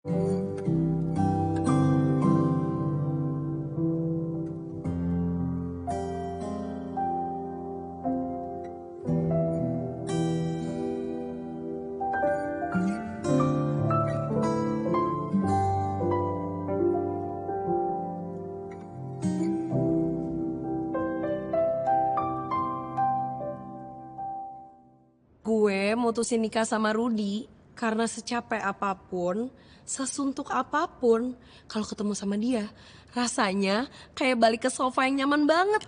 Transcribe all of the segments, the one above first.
Gue mutusin nikah sama Rudy karena secapek apapun, sesuntuk apapun, kalau ketemu sama dia, rasanya kayak balik ke sofa yang nyaman banget.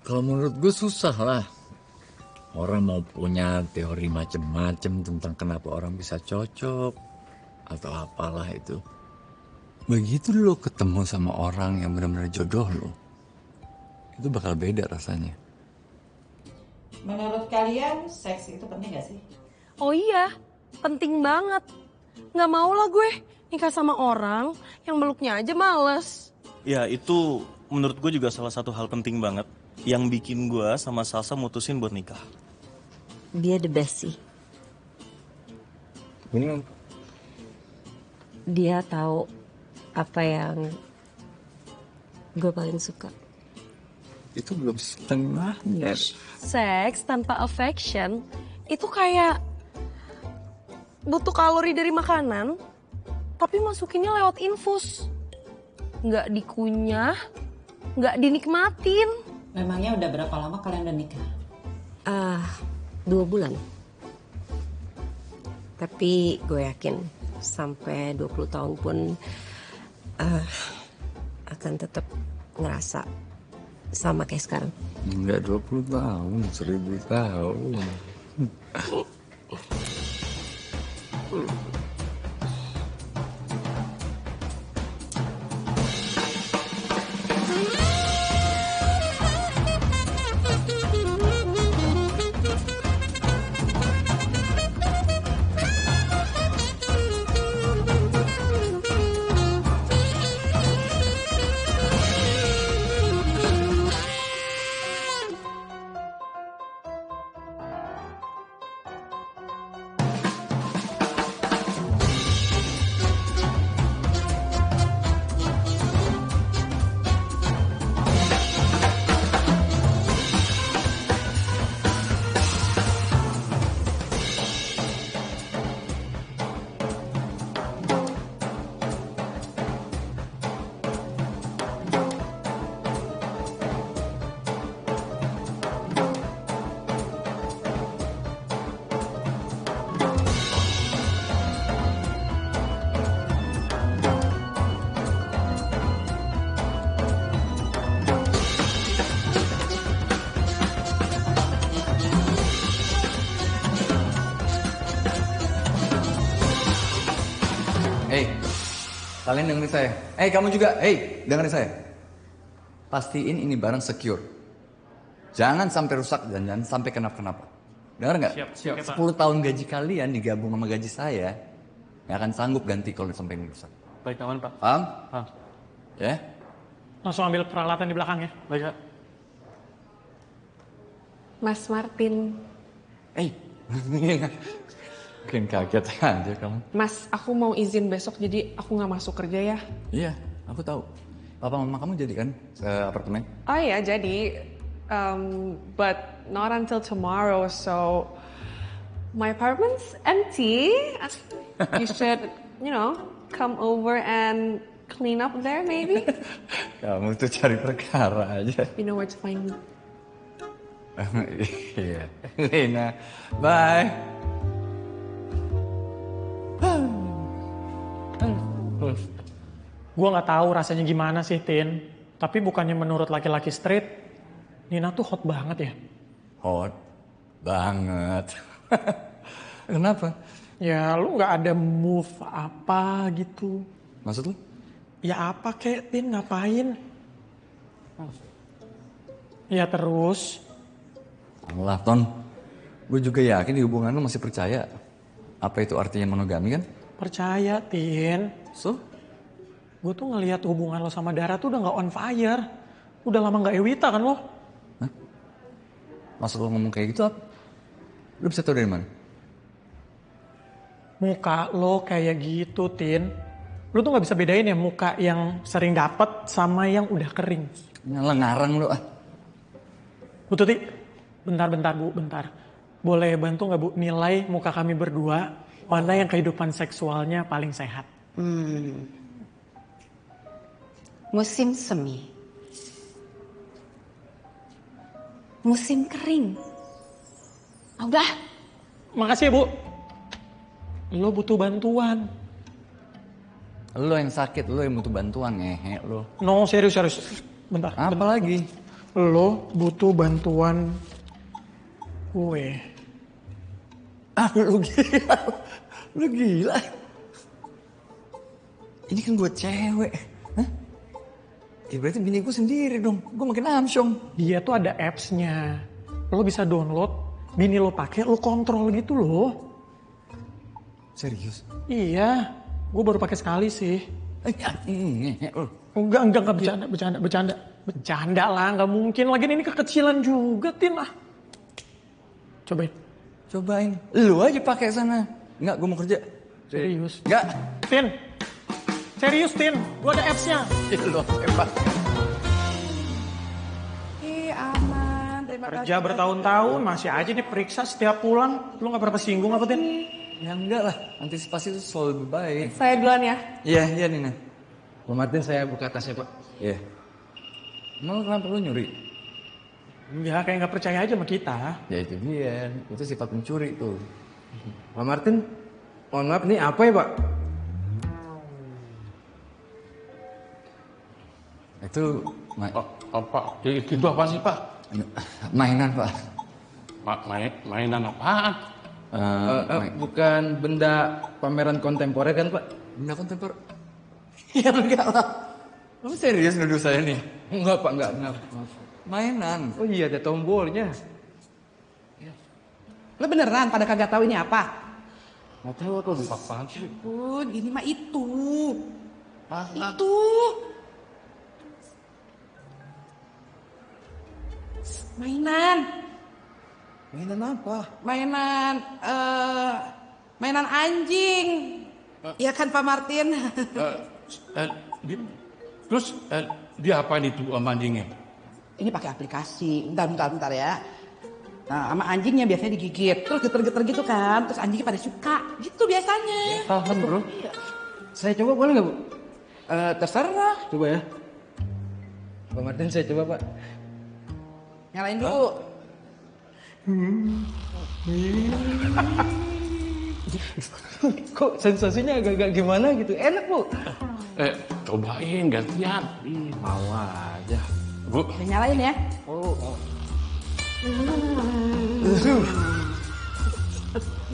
Kalau menurut gue susah lah. Orang mau punya teori macem-macem tentang kenapa orang bisa cocok atau apalah itu. Begitu lo ketemu sama orang yang benar-benar jodoh lo, itu bakal beda rasanya. Menurut kalian seks itu penting gak sih? Oh iya, penting banget. Nggak mau lah gue nikah sama orang yang meluknya aja males. Ya itu menurut gue juga salah satu hal penting banget yang bikin gue sama Salsa mutusin buat nikah. Dia the best sih. Ini Dia tahu apa yang gue paling suka. itu belum setengahnya. Seks tanpa affection itu kayak butuh kalori dari makanan, tapi masukinnya lewat infus. Nggak dikunyah, nggak dinikmatin. Memangnya udah berapa lama kalian udah nikah? 2 bulan. Tapi gue yakin sampai 20 tahun pun akan tetap ngerasa sama kayak sekarang. Enggak 20 tahun, 1000 tahun. Hei, kalian dengerin saya. Hei, kamu juga. Hei, dengerin saya. Pastiin ini barang secure. Jangan sampai rusak dan jangan sampai kenapa-kenapa. Dengar nggak? Siap, 10 tahun gaji kalian digabung sama gaji saya, nggak akan sanggup ganti kalau sampai ini rusak. Baik, aman Pak. Paham? Paham. Ya? Langsung ambil peralatan di belakang ya. Baik, Kak. Mas Martin, Hei, mungkin kaget aja kamu. Mas, aku mau izin besok jadi aku nggak masuk kerja ya. Iya, aku tahu. Papa mama kamu jadi kan ke apartemen? Oh iya, jadi, but not until tomorrow, so my apartment's empty. You should, come over and clean up there maybe. Kamu tuh cari perkara aja. You know where to find me. Iya, Lena, bye. Gue nggak tahu rasanya gimana sih, Tin. Tapi bukannya menurut laki-laki straight, Nina tuh hot banget ya? Hot banget. Kenapa? Ya lu nggak ada move apa gitu. Maksud lu? Ya apa kek, Tin, ngapain? Ya terus. Allah, Ton. Gue juga yakin di hubungan lu masih percaya. Apa itu artinya monogami kan? Percaya, Tin. So? Gue tuh ngelihat hubungan lo sama Dara tuh udah gak on fire. Udah lama gak Ewita kan lo? Hah? Maksud lo ngomong kayak gitu apa? Lu bisa tahu dari mana? Muka lo kayak gitu, Tin. Lo tuh gak bisa bedain ya muka yang sering dapet sama yang udah kering. Nyala ngarang lo ah. Bu Tuti, bentar Bu, bentar. Boleh bantu gak Bu nilai muka kami berdua, mana yang kehidupan seksualnya paling sehat? Musim semi. Musim kering. Udah. Makasih ya Bu. Lo butuh bantuan. Lo yang sakit, lo yang butuh bantuan ngehe lo. No, serius. Bentar. Apa lagi? Lo butuh bantuan gue. Lo gila. Lo gila. Ini kan gue cewek. Hah? Ya berarti bini gue sendiri dong. Gue makin amsyong. Dia tuh ada apps-nya. Lo bisa download, bini lo pakai, lo kontrol gitu loh. Serius? Iya, gue baru pakai sekali sih. Ngehe lo. Enggak bercanda. Bercanda lah, nggak mungkin. Lagian ini kekecilan juga, Tin lah. Cobain. Lu aja pakai sana. Enggak, gue mau kerja. Serius. Enggak. Tin. Serius, Tin. Gue ada apps-nya. Lo hebat. Aman. Terima kasih. Kerja bertahun-tahun, masih aja nih periksa setiap pulang. Lu nggak berapa singgung apa, Tin? Ya enggak lah. Antisipasi itu selalu lebih baik. Saya duluan ya. Iya Nina. Pak Martin, saya buka tasnya, Pak. Iya. Emang kenapa lu nyuri? Ya, kayak nggak percaya aja sama kita. Ya itu dia. Itu sifat pencuri tuh. Pak Martin, mohon maaf, ini apa ya, Pak? Itu Apa? Itu apa sih, Pak? mainan, Pak. Mainan apaan? Bukan benda pameran kontemporer kan, Pak? Benda kontemporer. Ya enggak lah. Kamu serius nuduh saya nih? Enggak, Pak, enggak. Mainan. Oh iya, ada tombolnya. Lo beneran pada kagak tahu ini apa? Nggak tahu aku apaan sih? Ini mah itu. Itu. Mainan. Mainan apa? Mainan anjing. Iya kan Pak Martin? Terus dia apa itu sama anjingnya? Ini pakai aplikasi. Bentar ya. Nah, sama anjingnya biasanya digigit. Terus geter-geter gitu kan. Terus anjingnya pada suka. Gitu biasanya. Paham, Bro. Saya coba boleh nggak, Bu? Terserah. Coba ya. Pak Martin, saya coba, Pak. Nyalain dulu. Kok sensasinya agak-agak gimana gitu? Enak, Bu. Cobain gantian. Mau aja. Bu, Udah nyalain ya.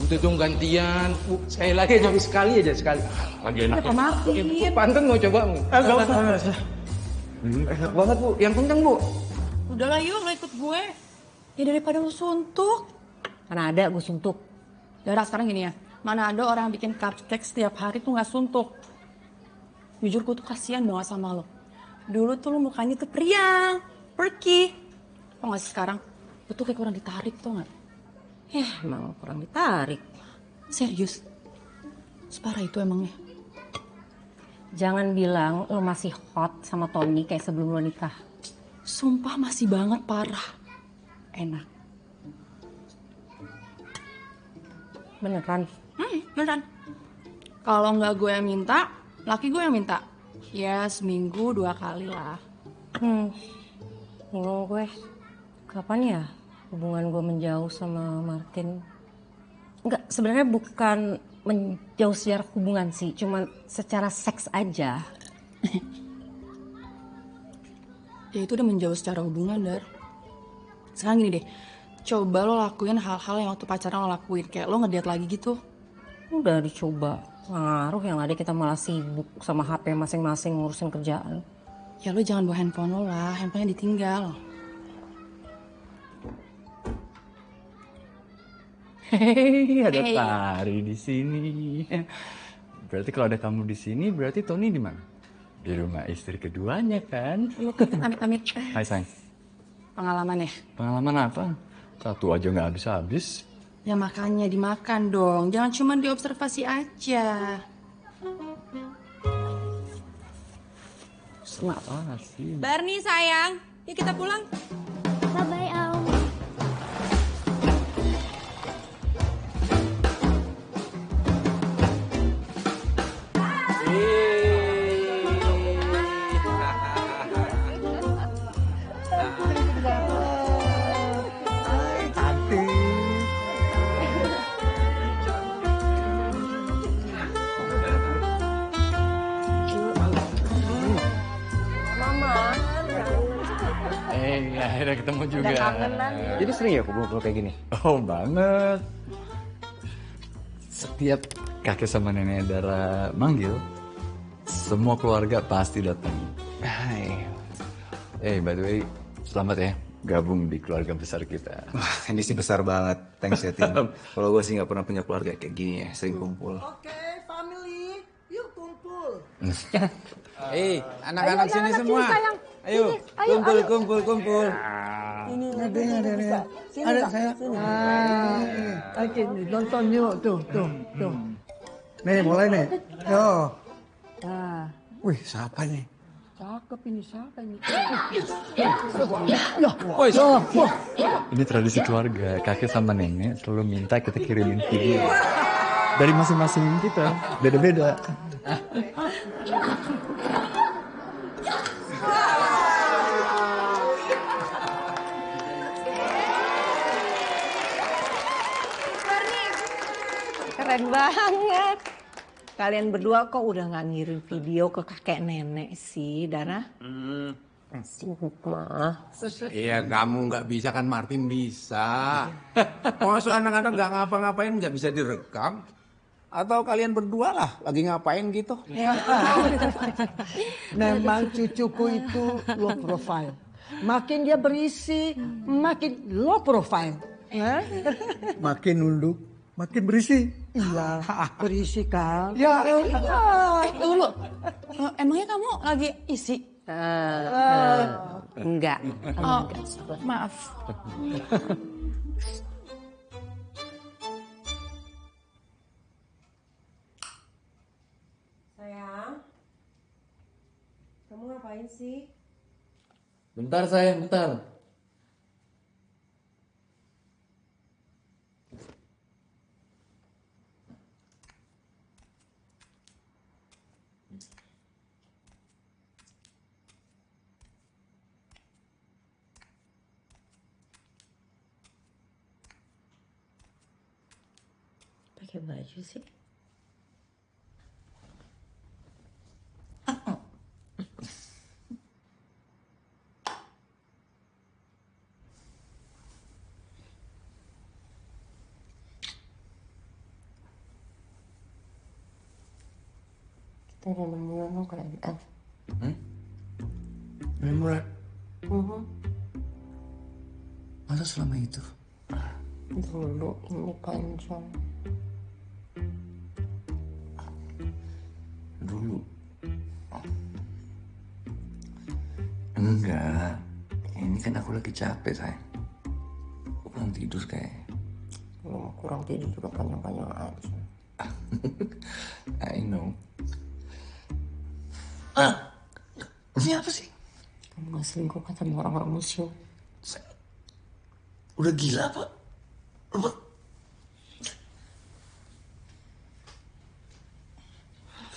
Itu dong gantian. Bu, sekali lagi aja, sekali. lagi enak. Pak Martin. Pak Anton mau coba, Bu? Enggak usah. Enak banget, Bu. Yang kencang, Bu. Udahlah yuk lo ikut gue. Ya daripada lo suntuk. Mana ada gue suntuk. Yaudah sekarang gini ya. Mana ada orang bikin cupcake setiap hari tuh gak suntuk. Jujur gue tuh kasihan banget sama lo. Dulu tuh lo mukanya tuh periang, perky. Tau gak sih sekarang? Lo tuh kayak kurang ditarik tau gak? Ya emang kurang ditarik. Serius. Separah itu emangnya. Jangan bilang lo masih hot sama Tony kayak sebelum lo nikah. Sumpah masih banget parah. Enak. Beneran? Beneran. Kalau nggak gue yang minta, laki gue yang minta. Ya seminggu 2 kali lah. Bingung gue. Kapan ya hubungan gue menjauh sama Martin? Enggak, sebenarnya bukan menjauh secara hubungan sih. Cuma secara seks aja. Ya itu udah menjauh secara hubungan, Dar. Sekarang gini deh, coba lo lakuin hal-hal yang waktu pacaran lo lakuin. Kayak lo ngedate lagi gitu. Udah dicoba. Nggak ngaruh, yang ada kita malah sibuk sama HP masing-masing ngurusin kerjaan. Ya lo jangan bawa handphone lo lah, handphonenya ditinggal. Hei, ada Tari di sini. Berarti kalau ada kamu di sini, berarti Tony di mana? Di rumah istri keduanya kan? Amit-amit. Hai sayang. Pengalaman ya? Pengalaman apa? Satu aja nggak habis-habis. Ya makanya dimakan dong, jangan cuma diobservasi aja. Apa sih? Barney sayang, yuk kita pulang. Bye-bye, Om. Akhirnya ketemu juga. Udah kangenan. Jadi sering ya kumpul-kumpul kayak gini? Oh banget. Setiap kakek sama nenek Dara manggil, semua keluarga pasti datang. Hai. By the way, selamat ya gabung di keluarga besar kita. Wah, ini sih besar banget. Thanks ya, Tim. Kalau gue sih nggak pernah punya keluarga kayak gini ya, sering kumpul. Oke, family, yuk kumpul. Anak-anak sini semua. Ayo, kumpul. Ini ada. Sini, saya. Oke, nonton yuk, tuh. Nih, mulai nih. Yo. Wih, siapa nih? Cakep ini, siapa ini? Ini tradisi keluarga, kakek sama nenek selalu minta kita kirimin video dari masing-masing kita, beda-beda. Keren banget. Kalian berdua kok udah gak ngirim video ke kakek nenek sih, Dara? Sibuk mah. Iya, kamu nggak bisa kan, Martin bisa. Maksud anak-anak nggak ngapa-ngapain nggak bisa direkam? Atau kalian berdua lah lagi ngapain gitu? Memang cucuku itu low profile. Makin dia berisi, makin low profile. Ya? Makin nunduk, makin berisi. Iya, berisi kan? Ya. Tunggu, emangnya kamu lagi isi? Enggak. Oh, maaf. Sayang, kamu ngapain sih? Bentar sayang, bentar. Pakai baju sih. Kita udah 6 bulan lo ke ML. Memang. Masa selama itu? Dulu ini panjang. Dulu. Enggak. Ini kan aku lagi capek, sayang. Aku kurang tidur kayaknya. Lo kurang tidur juga panjang-panjang aja. I know. Ini apa sih? Kamu gak selingkuh kan sama orang-orang museum? Udah gila apa?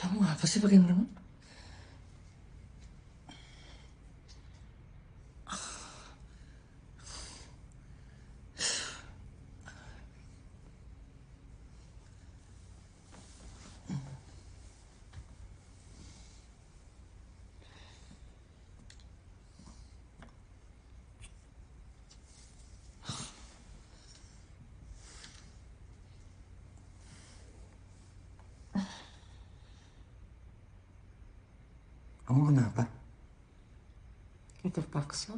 Kamu apa sih pakai merem? Kamu kenapa? Ya terpaksa.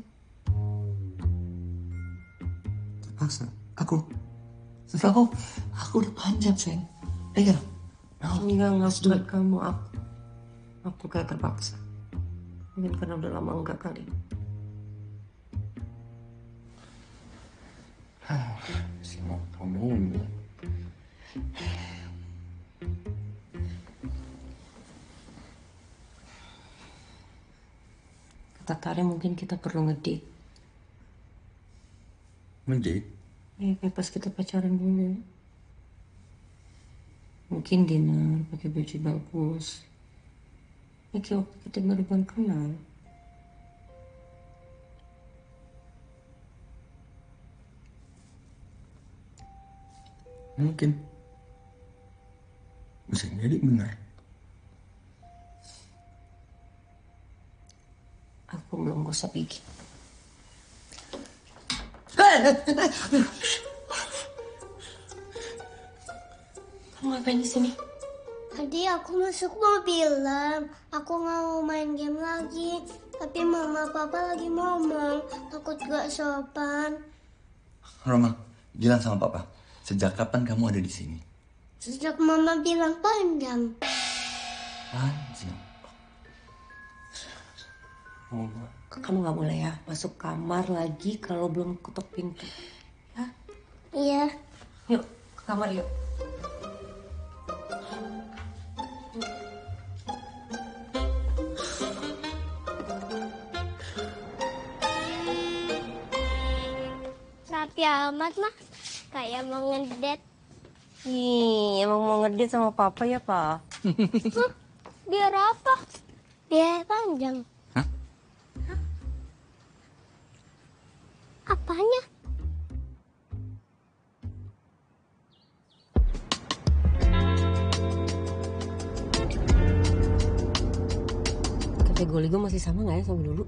Terpaksa? Aku udah panjang, sayang. Ayo. Enggak buat kamu. Aku kayak terpaksa. Mungkin karena udah lama enggak kali. Si mau kamu. Kata Tari mungkin kita perlu ngedate. Ngedate? Ya, kayak pas kita pacaran dulu. Mungkin dinner, pakai baju bagus. Ya kayak waktu kita baru kenal. Mungkin. Bisa jadi benar. Aku belum bisa pikir. Kamu ngapain di sini? Tadi aku masuk mau bilang aku nggak mau main game lagi, tapi mama papa lagi ngomong takut gak sopan. Roma, bilang sama papa, sejak kapan kamu ada di sini? Sejak mama bilang panjang. Anjing. Kamu nggak boleh ya masuk kamar lagi kalau belum ketok pintu. Ya? Iya. Yuk ke kamar yuk. Rapi amat mah, kayak mau ngedate. Ih, emang mau ngedate sama papa ya, Pak? Biar apa? Biar panjang. Hah? Apanya? Cafe Goligo masih sama nggak ya sama dulu?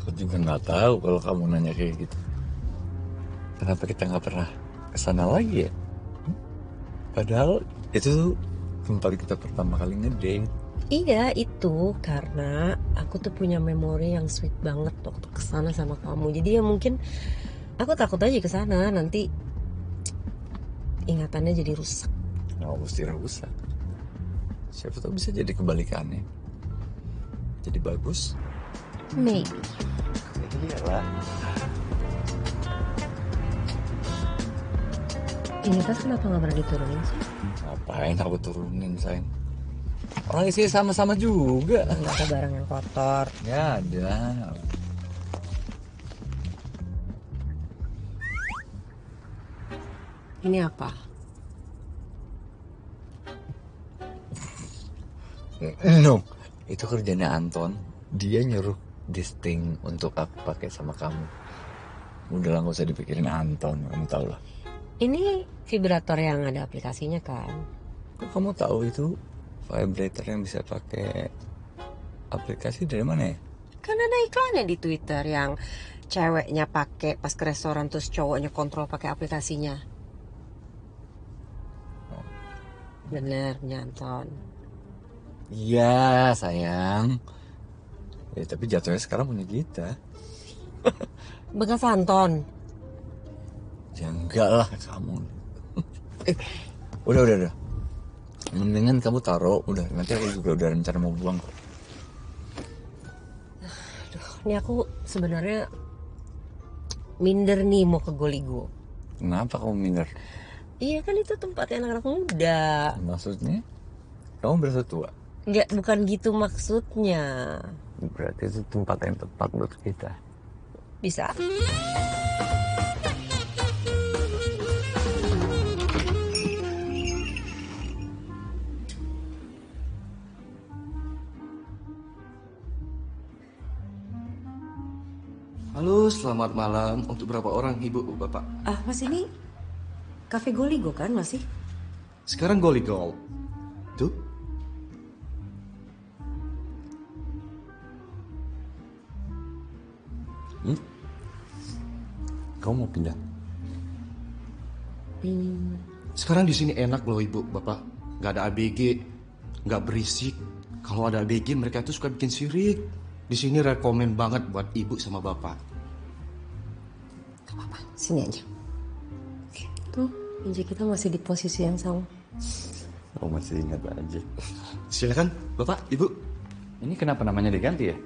Aku juga nggak tahu kalau kamu nanya kayak gitu. Kenapa kita nggak pernah kesana lagi ya? Padahal itu tempat kita pertama kali ngedate. Iya, itu karena aku tuh punya memori yang sweet banget waktu kesana sama kamu. Jadi ya mungkin aku takut aja kesana nanti ingatannya jadi rusak. Nggak mesti rusak. Siapa tahu bisa jadi kebalikannya. Jadi bagus. Maybe. Iyalah. Ini tas kenapa nggak pernah diturunin sih? Ngapain aku turunin, sayang? Orang isinya sama-sama juga. Nggak ada barang yang kotor. Ya ada. Ini apa? No, itu kerjanya Anton. Dia nyuruh this thing untuk aku pakai sama kamu. Udah lah, nggak usah dipikirin Anton, kamu tahu lah. Ini vibrator yang ada aplikasinya kan? Kok kamu tahu itu vibrator yang bisa pakai aplikasi dari mana ya? Kan ada iklannya di Twitter yang ceweknya pakai pas ke restoran terus cowoknya kontrol pakai aplikasinya. Bener, punya Anton. Iya sayang. Ya, tapi jatuhnya sekarang punya kita. Bekas Anton. Ya enggak lah kamu. Udah. Mendingan kamu taruh. Udah, nanti aku juga udah rencana mau buang kok. Aduh, ini aku sebenarnya minder nih mau ke Goligo. Kenapa kamu minder? Iya kan itu tempatnya anak-anak muda. Maksudnya? Kamu berasa tua? Enggak, bukan gitu maksudnya. Berarti itu tempat yang tepat buat kita. Bisa. Halo, selamat malam. Untuk berapa orang ibu, bapak? Mas ini Cafe Goligo kan masih? Sekarang Goligol. Tuh. Kamu mau pindah? Sekarang di sini enak loh ibu, bapak. Gak ada ABG, gak berisik. Kalau ada ABG mereka tuh suka bikin sirik. Di sini rekomen banget buat ibu sama bapak. Gak apa-apa, sini aja. Tuh, meja kita masih di posisi yang sama. Oh, masih ingat aja. Silakan, bapak, ibu. Ini kenapa namanya diganti ya?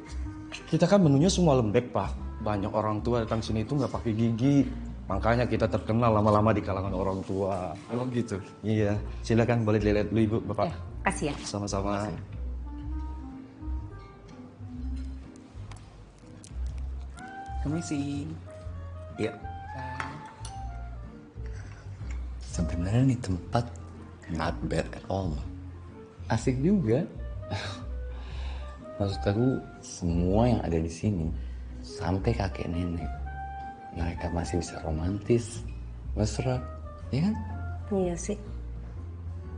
Kita kan menunya semua lembek, pak. banyak orang tua datang sini itu nggak pakai gigi. Makanya kita terkenal lama-lama di kalangan orang tua. Oh gitu? Iya, silakan boleh dilihat dulu Ibu, Bapak. Kasih ya. Sama-sama. Permisi. Iya. Sebenarnya nih tempat not bad at all. Asik juga. Maksud aku semua yang ada di sini sampai kakek nenek mereka masih bisa romantis, mesra, ya kan? Iya sih.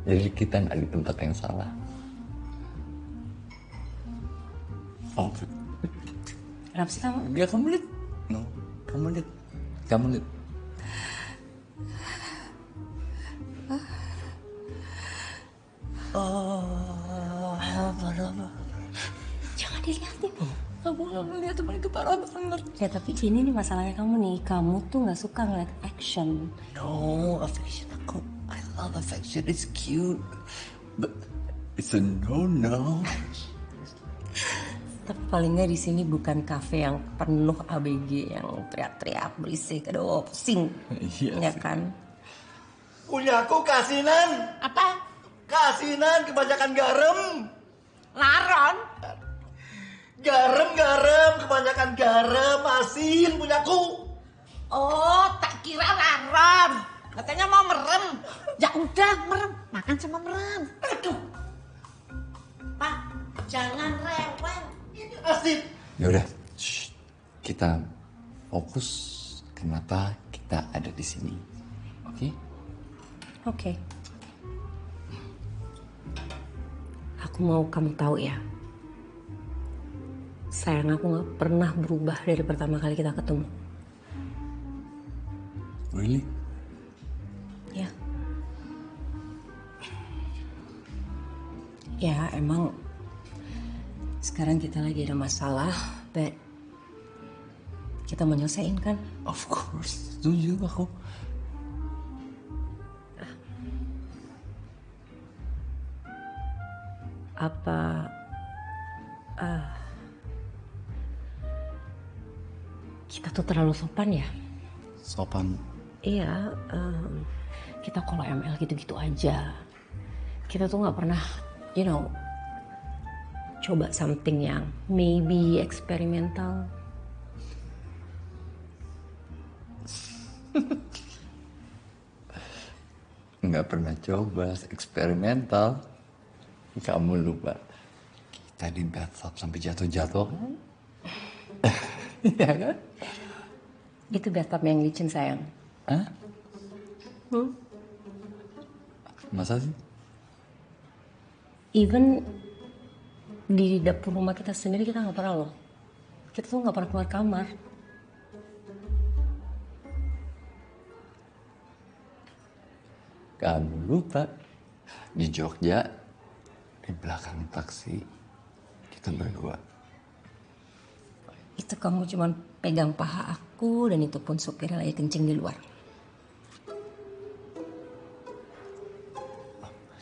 Jadi kita nggak di tempat yang salah. Oh, Kenapa sih kamu? dia kamu lihat, no, kamu lihat. Jangan dilihatin. Kamu gak ngeliat teman itu parah banget. Ya tapi ini nih masalahnya kamu nih. Kamu tuh gak suka ngeliat action. No, affection aku. I love affection. It's cute. But it's a no-no. Tapi paling nggak di sini bukan kafe yang penuh ABG yang teriak-teriak berisik. Aduh, pusing. Iya Ya kan? Punyaku kasinan. Apa? Kasinan kebanyakan garam. Laron? Garam, kebanyakan garam, asin punyaku. Oh, tak kira laron. Katanya mau merem. Ya udah, merem. Makan sama merem. Aduh. Pak, jangan rewel. Ini asin. Ya udah, kita fokus kenapa kita ada di sini, oke? Oke. Aku mau kamu tahu ya. Sayang aku gak pernah berubah dari pertama kali kita ketemu. Really? Ya. Ya emang sekarang kita lagi ada masalah, but kita mau nyelesain kan? Of course, setuju aku. Apa kita tuh terlalu sopan ya? Sopan? Iya, kita kalau ML gitu-gitu aja. Kita tuh nggak pernah, coba something yang maybe eksperimental. Nggak pernah coba eksperimental. Kamu lupa kita di bathtub sampai jatuh-jatuh kan? Iya kan? Itu bathtub yang licin sayang. Hah? Masa sih? Even di dapur rumah kita sendiri kita nggak pernah loh. Kita tuh nggak pernah keluar kamar. Kamu lupa di Jogja di belakang taksi kita berdua. Itu kamu cuman pegang paha aku dan itu pun supirnya lagi kencing di luar.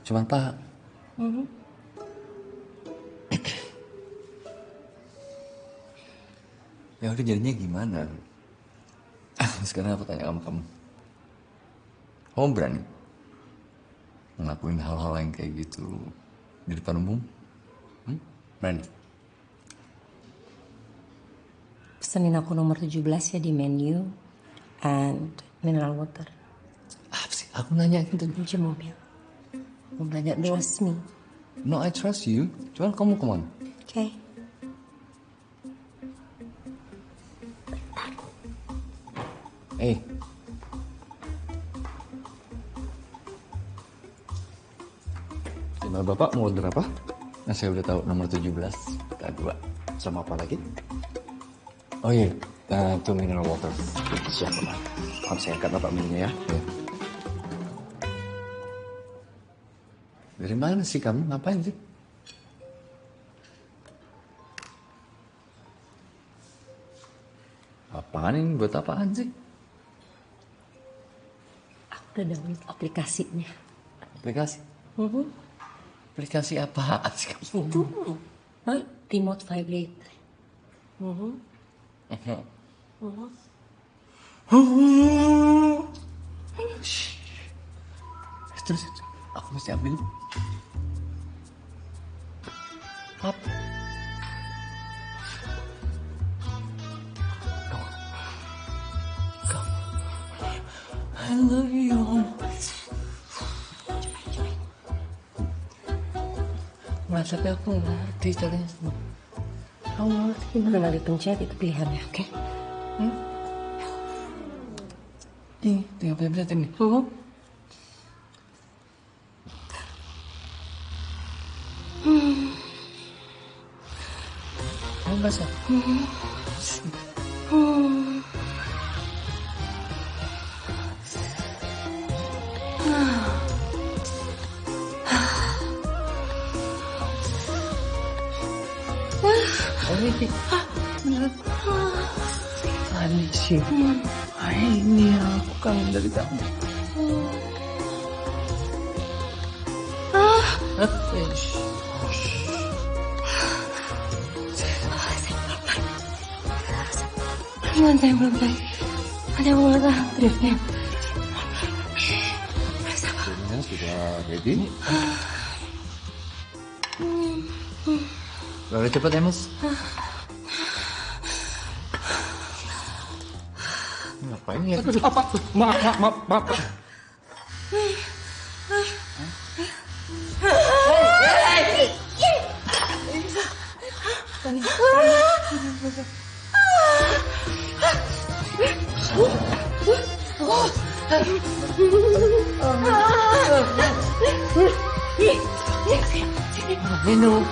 Cuman paha. Ya udah jadinya gimana? Sekarang aku tanya sama kamu. Kamu berani ngelakuin hal-hal yang kayak gitu di depan umum? Berani? Pesenin aku nomor 17 ya di menu and mineral water. Apa sih? Aku nanya itu. Kunci mobil. Mau nanya trust me. No, I trust you. Cuman kamu kemana? Okay. Eh. Gimana Bapak mau order apa? Nah, saya udah tahu nomor 17. Kita dua. Sama apa lagi? Oh iya, itu mineral water. Siap Bapak. Maaf saya angkat Bapak menunya ya. Dari mana sih kamu? Ngapain sih? Apaan ini? Buat apaan sih? Aku udah download aplikasinya. Aplikasi? Aplikasi apa sih kamu? Itu remote vibrator. Terus aku mesti ambil apa? I love you. Mas, tapi aku nggak ngerti caranya. Kamu ngerti gimana dipencet itu pilihannya, oke? Nih, tinggal pencet ini. Kamu basah? Sih, ini aku kangen dari kamu. Gimana saya belum tahu? Ada yang mau tahu driftnya? Ini sudah ready. Lalu cepat ya, Mas. Ngapain ya? Apa? Maaf. Minum.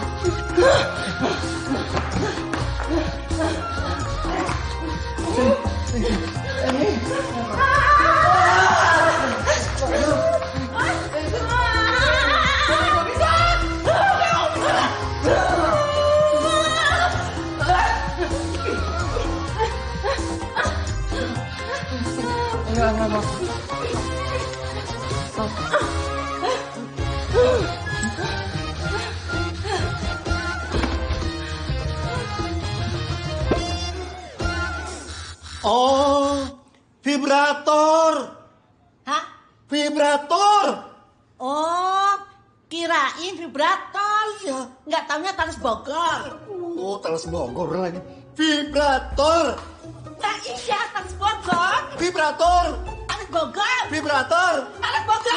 Oh, vibrator. Hah? Vibrator. Oh, kirain vibrator. Ya, nggak taunya Talas Bogor. Oh, Talas Bogor lagi. Vibrator. Nah, iya, Talas Bogor. Vibrator. Talas Bogor. Vibrator. Talas Bogor.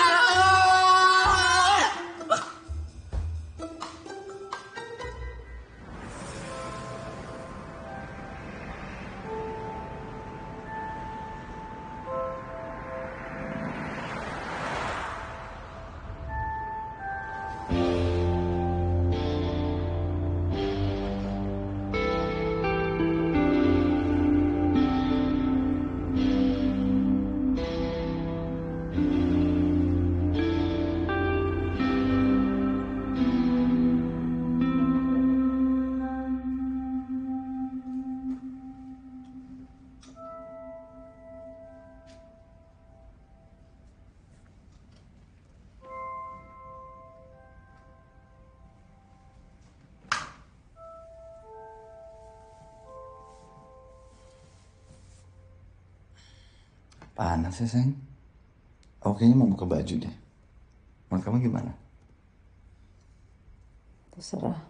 Panas ya, sayang? Aku kayaknya mau buka baju deh. Menurut kamu gimana? Terserah.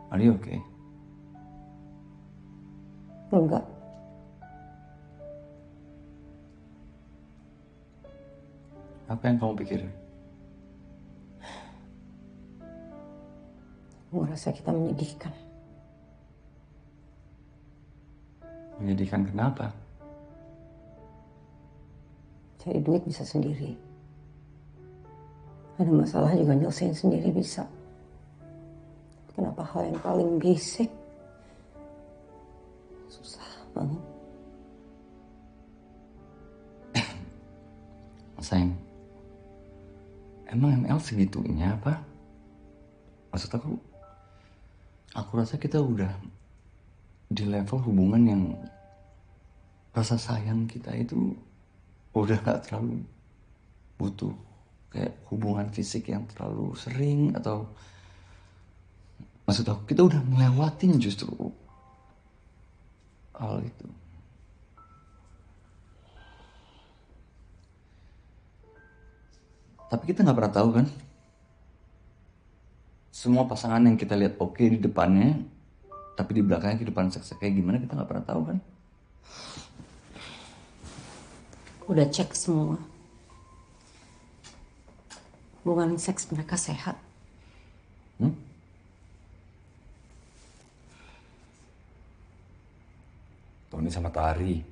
Are you okay? Enggak. Apa yang kamu pikirin? Gue rasa kita menyedihkan. Menyedihkan kenapa? Cari duit bisa sendiri. Ada masalah juga nyelesain sendiri bisa. Kenapa hal yang paling basic susah banget? Sayang, emang ML segitunya apa? Maksud aku rasa kita udah di level hubungan yang rasa sayang kita itu udah gak terlalu butuh kayak hubungan fisik yang terlalu sering, atau maksud aku kita udah melewatin justru hal itu. Tapi kita nggak pernah tahu kan, semua pasangan yang kita lihat oke di depannya, tapi di belakangnya kehidupan seksnya kayak gimana kita nggak pernah tahu kan. Udah cek semua. Hubungan seks mereka sehat. Tony sama Tari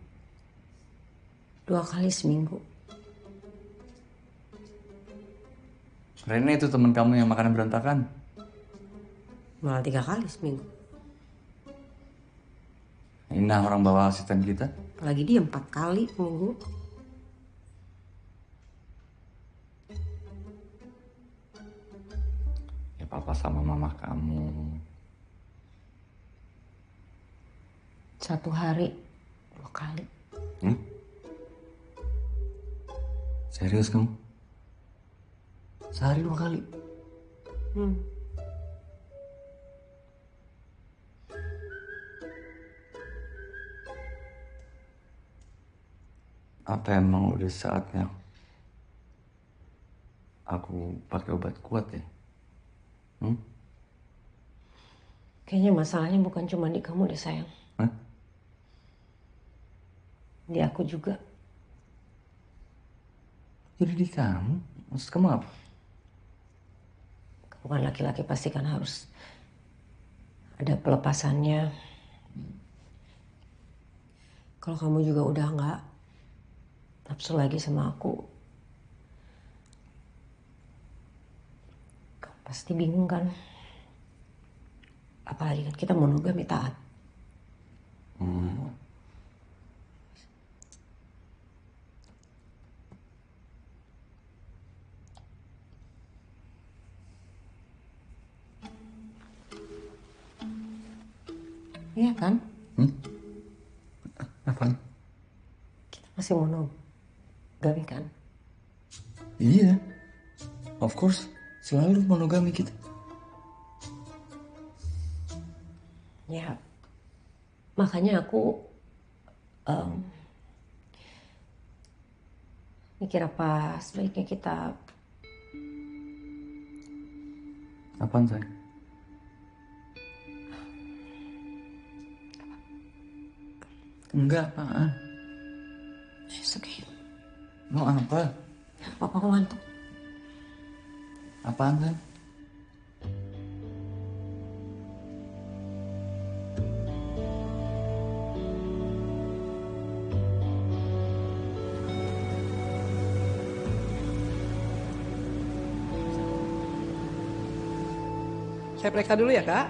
2 kali seminggu. Rene itu teman kamu yang makanan berantakan. Malah 3 kali seminggu. Inah orang bawa asisten kita. Apalagi dia 4 kali seminggu. Ya papa sama mama kamu. 1 hari 2 kali. Serius kamu? Sehari 2 kali? Apa emang udah saatnya aku pakai obat kuat ya? Kayaknya masalahnya bukan cuma di kamu deh sayang. Hah? Di aku juga. Jadi di kamu? Maksud kamu apa? Kamu kan laki-laki pasti kan harus ada pelepasannya. Kalau kamu juga udah nggak nafsu lagi sama aku, kamu pasti bingung kan? Apalagi kan kita monogami taat. Iya kan? Apaan? Kita masih monogami kan? Iya. Of course. Selalu monogami kita. Ya. Makanya aku mikir apa sebaiknya kita... Apaan sayang? Enggak, apaan? It's okay. Mau apa? Papa aku ngantuk. Apaan sayang? Saya periksa dulu ya, Kak.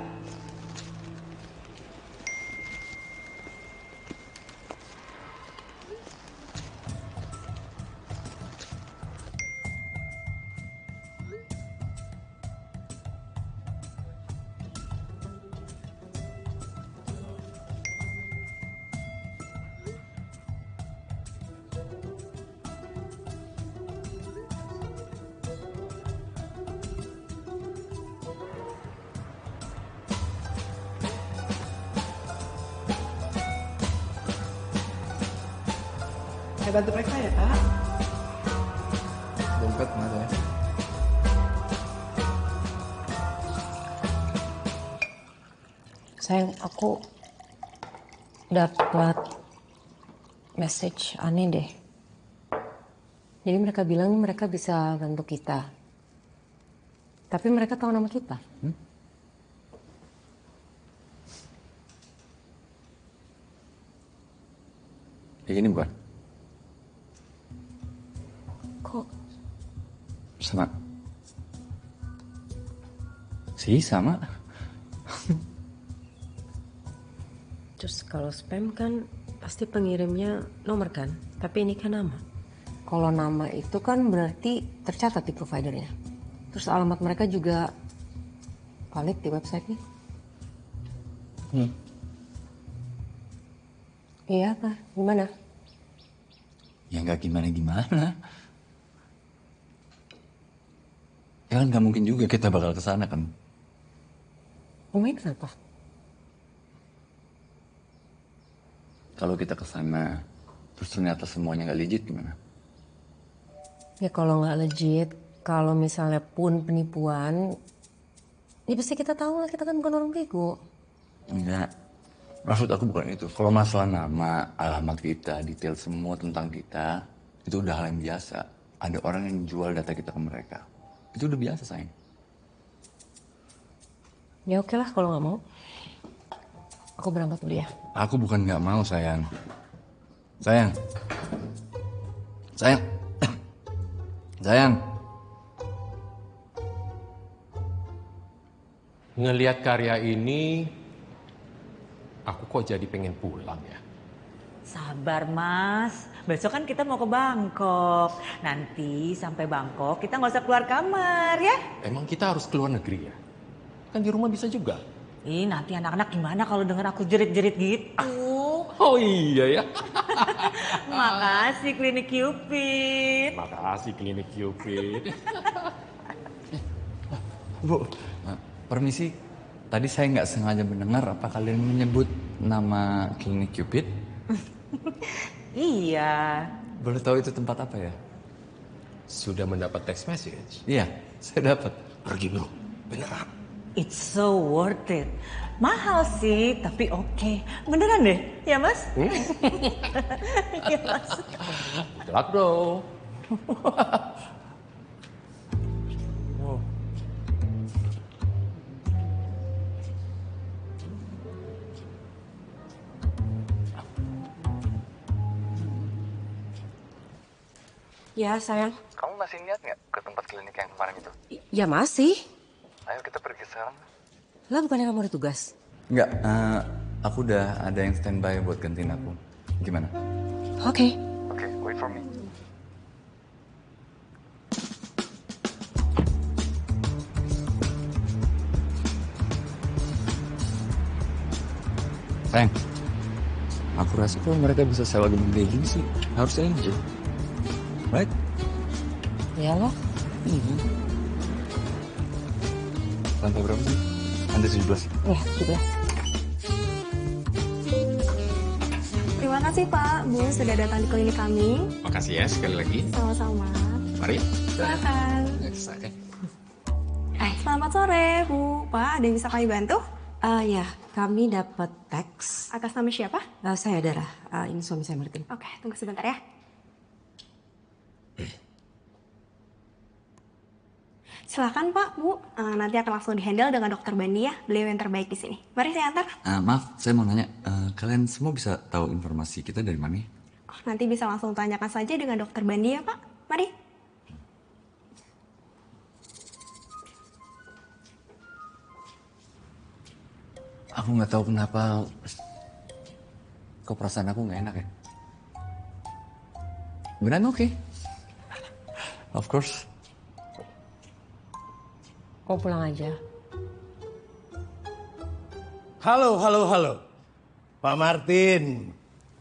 Saya bantu periksa ya, Kak. Dompet mana ya? Sayang, aku dapat message aneh deh. Jadi mereka bilang mereka bisa bantu kita. Tapi mereka tahu nama kita. Kayak gini bukan? Kok Sama. Sama. terus kalau spam kan pasti pengirimnya nomor kan? Tapi ini kan nama. Kalau nama itu kan berarti tercatat di providernya. Terus alamat mereka juga valid di websitenya. Iya, Pak. Gimana? Ya nggak gimana-gimana. Ya kan nggak mungkin juga kita bakal ke sana kan. Emangnya kenapa? Kalau kita ke sana, terus ternyata semuanya nggak legit gimana? Ya kalau nggak legit, kalau misalnya pun penipuan, ya pasti kita tahu lah kita kan bukan orang bego. Enggak. Maksud aku bukan itu. Kalau masalah nama, alamat kita, detail semua tentang kita, itu udah hal yang biasa. Ada orang yang jual data kita ke mereka. Itu udah biasa, sayang. Ya oke lah kalau nggak mau. Aku berangkat dulu ya. Aku bukan nggak mau, sayang. Sayang. Sayang. Sayang. Ngelihat karya ini, aku kok jadi pengen pulang ya. Sabar Mas, besok kan kita mau ke Bangkok. Nanti sampai Bangkok kita nggak usah keluar kamar ya. Emang kita harus keluar negeri ya? Kan di rumah bisa juga. Ih nanti anak-anak gimana kalau denger aku jerit-jerit gitu. Oh iya ya. Makasih Klinik Cupid. Makasih Klinik Cupid. Bu, permisi. Tadi saya nggak sengaja mendengar apa kalian menyebut nama Klinik Cupid. Iya. Boleh tahu itu tempat apa ya? Sudah mendapat text message? Iya, saya dapat. Pergi bro, beneran. It's so worth it. Mahal sih, tapi oke. Beneran deh, ya Mas? Ya Mas. Good luck bro. Ya sayang. Kamu masih niat nggak ke tempat klinik yang kemarin itu? Ya masih. Ayo kita pergi sekarang. Lah bukannya kamu ada tugas? Nggak, aku udah ada yang standby buat gantiin aku. Gimana? Oke. Oke, wait for me. Sayang, aku rasa kalau mereka bisa sewa gedung kayak gini sih, harusnya aja. Right? Ya loh. Lantai berapa sih? Lantai 17. Ya, 17. Terima kasih Pak, Bu sudah datang di klinik kami. Makasih ya sekali lagi. Sama-sama. Mari. Silakan. Selamat sore Bu, Pak. Ada yang bisa kami bantu? Ya, kami dapat teks. Atas nama siapa? Saya Dara. Ini suami saya Martin. Oke, tunggu sebentar ya. Silakan Pak, Bu. Nanti akan langsung dihandle dengan Dokter Bandi ya. Beliau yang terbaik di sini. Mari saya antar. Maaf, saya mau nanya, kalian semua bisa tahu informasi kita dari mana? Oh, nanti bisa langsung tanyakan saja dengan Dokter Bandi ya Pak. Mari. Aku nggak tahu kenapa, kok perasaan aku nggak enak ya. But I'm okay. Of course. Kau pulang aja. Halo. Pak Martin,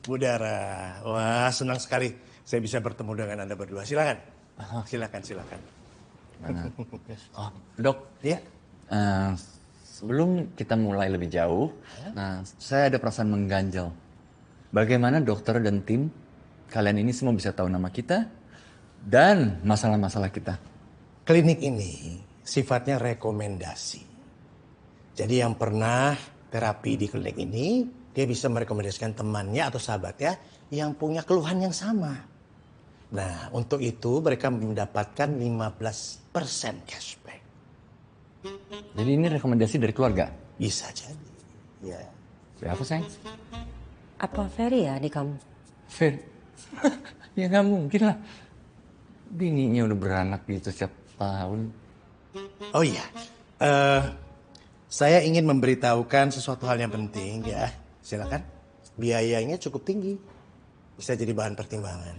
Bu Dara. Wah, senang sekali saya bisa bertemu dengan Anda berdua. Silakan. Silakan. Mana? Oh, Dok. Iya. Sebelum kita mulai lebih jauh, saya ada perasaan mengganjal. Bagaimana dokter dan tim kalian ini semua bisa tahu nama kita dan masalah-masalah kita? Klinik ini sifatnya rekomendasi. Jadi yang pernah terapi di klinik ini, dia bisa merekomendasikan temannya atau sahabatnya yang punya keluhan yang sama. Nah, untuk itu mereka mendapatkan 15% cashback. Jadi ini rekomendasi dari keluarga? Bisa jadi, ya. Siapa, sayang? Apa Ferry ya adik kamu? Ferry? Ya nggak mungkin lah. Bininya udah beranak gitu setiap tahun. Oh iya, saya ingin memberitahukan sesuatu hal yang penting ya. Silakan. Biayanya cukup tinggi, bisa jadi bahan pertimbangan.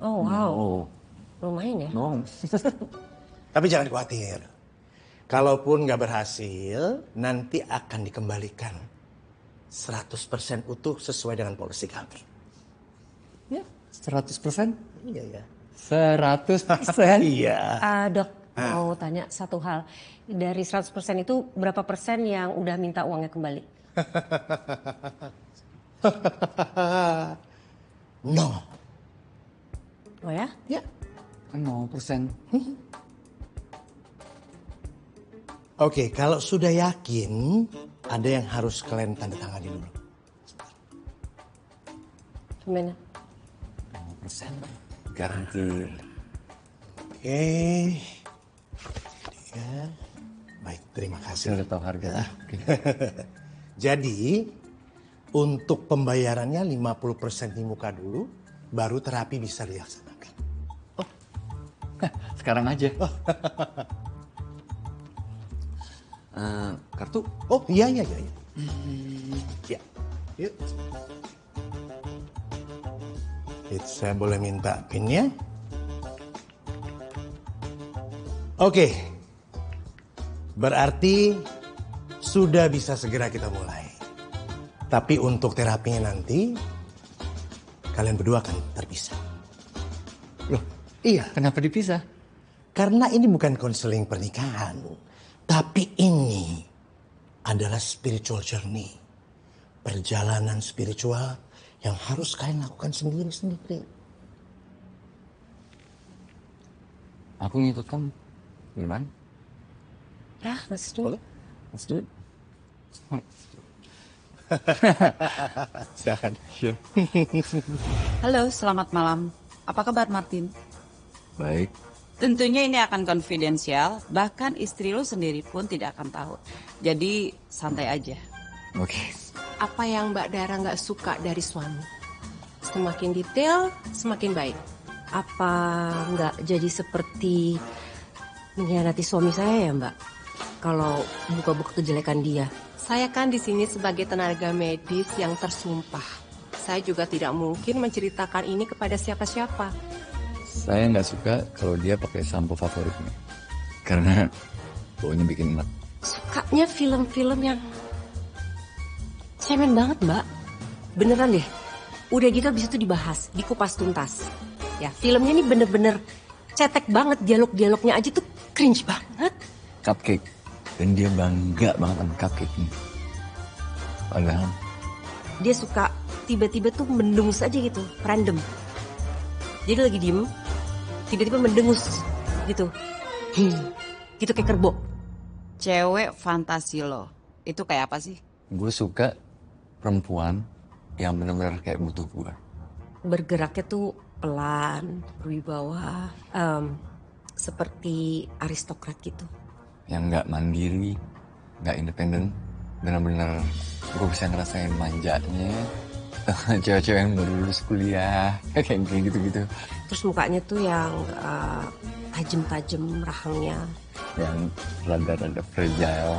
Oh wow, lumayan ya. Tapi jangan khawatir. Kalaupun nggak berhasil, nanti akan dikembalikan 100% utuh sesuai dengan polisi kami. Ya, 100%? Iya, ya. 100%? Iya. Dok, mau tanya satu hal. Dari 100% itu berapa persen yang udah minta uangnya kembali? No. Oh ya? Ya. 0%. Oke, kalau sudah yakin, ada yang harus kalian tanda tangani dulu. Gimana? 0%. Garansi. Oke. Ya. Baik, terima kasih. Sudah tahu harga. Jadi, untuk pembayarannya 50% di muka dulu, baru terapi bisa dilaksanakan. Sekarang aja. Kartu? Oh, iya. Ya. Yuk. Itu saya boleh minta pinnya? Oke. Berarti sudah bisa segera kita mulai. Tapi untuk terapinya nanti, kalian berdua akan terpisah. Loh, iya. Kenapa dipisah? Karena ini bukan konseling pernikahan. Tapi ini adalah spiritual journey. Perjalanan spiritual yang harus kalian lakukan sendiri-sendiri. Aku ngikut kamu. Gimana? Ya, let's do it. Let's do it. Silakan. Halo, selamat malam. Apa kabar Martin? Baik. Tentunya ini akan konfidensial, bahkan istri lu sendiri pun tidak akan tahu. Jadi santai aja. Oke. Apa yang Mbak Dara nggak suka dari suami? Semakin detail, semakin baik. Apa nggak jadi seperti mengkhianati suami saya ya Mbak? Kalau buka-buka kejelekan dia. Saya kan di sini sebagai tenaga medis yang tersumpah. Saya juga tidak mungkin menceritakan ini kepada siapa-siapa. Saya nggak suka kalau dia pakai sampo favoritnya. Karena baunya bikin enak. Sukanya film-film yang cemen banget Mbak. Beneran deh. Udah gitu abis itu dibahas, dikupas tuntas. Ya filmnya ini bener-bener cetek banget. Dialog-dialognya aja tuh cringe banget. Cupcake. Dan dia bangga banget sama cupcake ini. Padahal dia suka tiba-tiba tuh mendengus aja gitu, random. Jadi lagi diem, tiba-tiba mendengus gitu. Gitu kayak kerbau. Cewek fantasi lo, itu kayak apa sih? gue suka perempuan yang benar-benar kayak butuh gue. Bergeraknya tuh pelan, berwibawa, seperti aristokrat gitu. Yang nggak mandiri, nggak independen, benar-benar gue bisa ngerasain manjanya. Cewek-cewek yang baru lulus kuliah, kayak gitu-gitu. Terus mukanya tuh yang tajem-tajem rahangnya. Yang rada-rada fragile.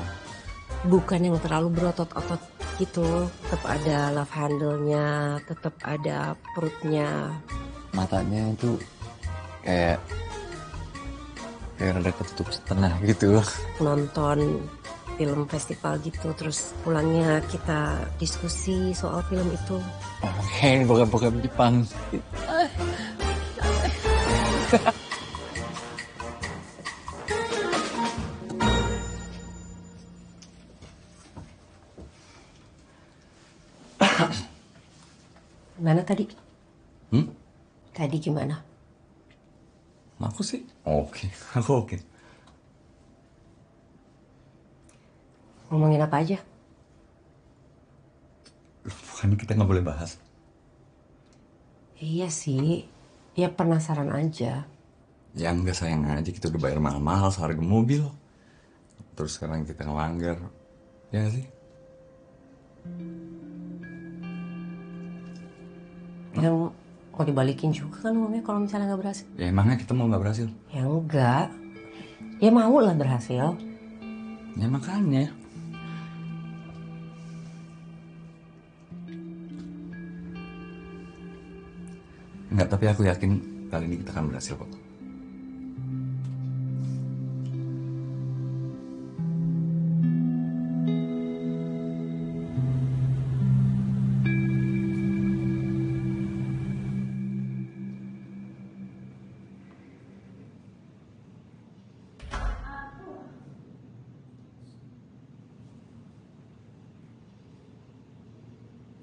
Bukan yang terlalu berotot-otot gitu. Tetap ada love handle-nya, tetap ada perutnya. Matanya itu kayak rada ketutup setengah gitu. Nonton film festival gitu, terus pulangnya kita diskusi soal film itu. Oke, bokap-bokap Jepang. Gimana tadi? Hmm? Tadi gimana? Aku sih oke. Aku oke. Ngomongin apa aja? Bukannya kita nggak boleh bahas? Iya sih, ya penasaran aja. Ya enggak, sayang aja, kita udah bayar mahal-mahal seharga mobil. Terus sekarang kita ngelanggar. Ya nggak sih? Yang mau dibalikin juga kan uangnya kalau misalnya nggak berhasil. Ya emangnya kita mau nggak berhasil? Ya enggak. Ya mau lah berhasil. Ya makanya. Enggak, tapi aku yakin kali ini kita akan berhasil kok.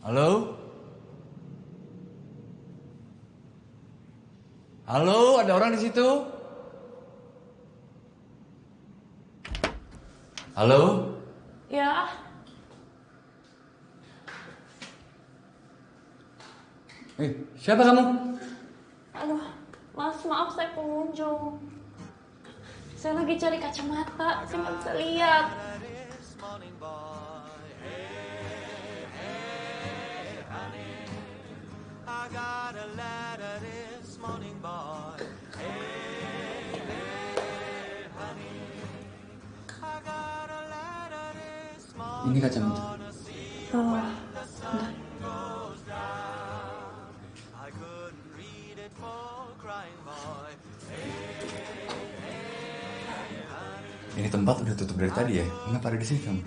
Halo? Halo, ada orang di situ? Halo? Ya, Siapa kamu? aduh, Mas, maaf saya pengunjung. Saya lagi cari kacamata, saya nggak bisa lihat. Ini kacamata. Oh, Ini tempat udah tutup dari tadi ya? Kenapa ada di sini kamu?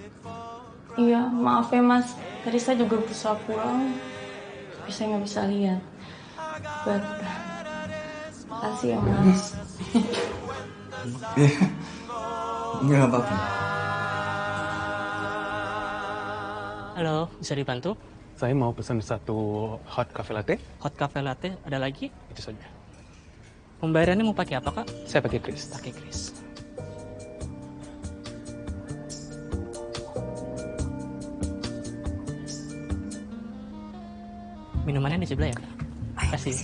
iya, maaf ya Mas. Tadi saya juga berusaha pulang, tapi saya nggak bisa lihat. But, makasih ya Mas. Iya, nggak apa-apa. Halo, bisa dibantu? Saya mau pesan satu hot cafe latte. Hot cafe latte, ada lagi? Itu saja. Pembayarannya mau pakai apa, Kak? Saya pakai kris. Pakai kris. Minumannya di sebelah ya, Kak? Kasih.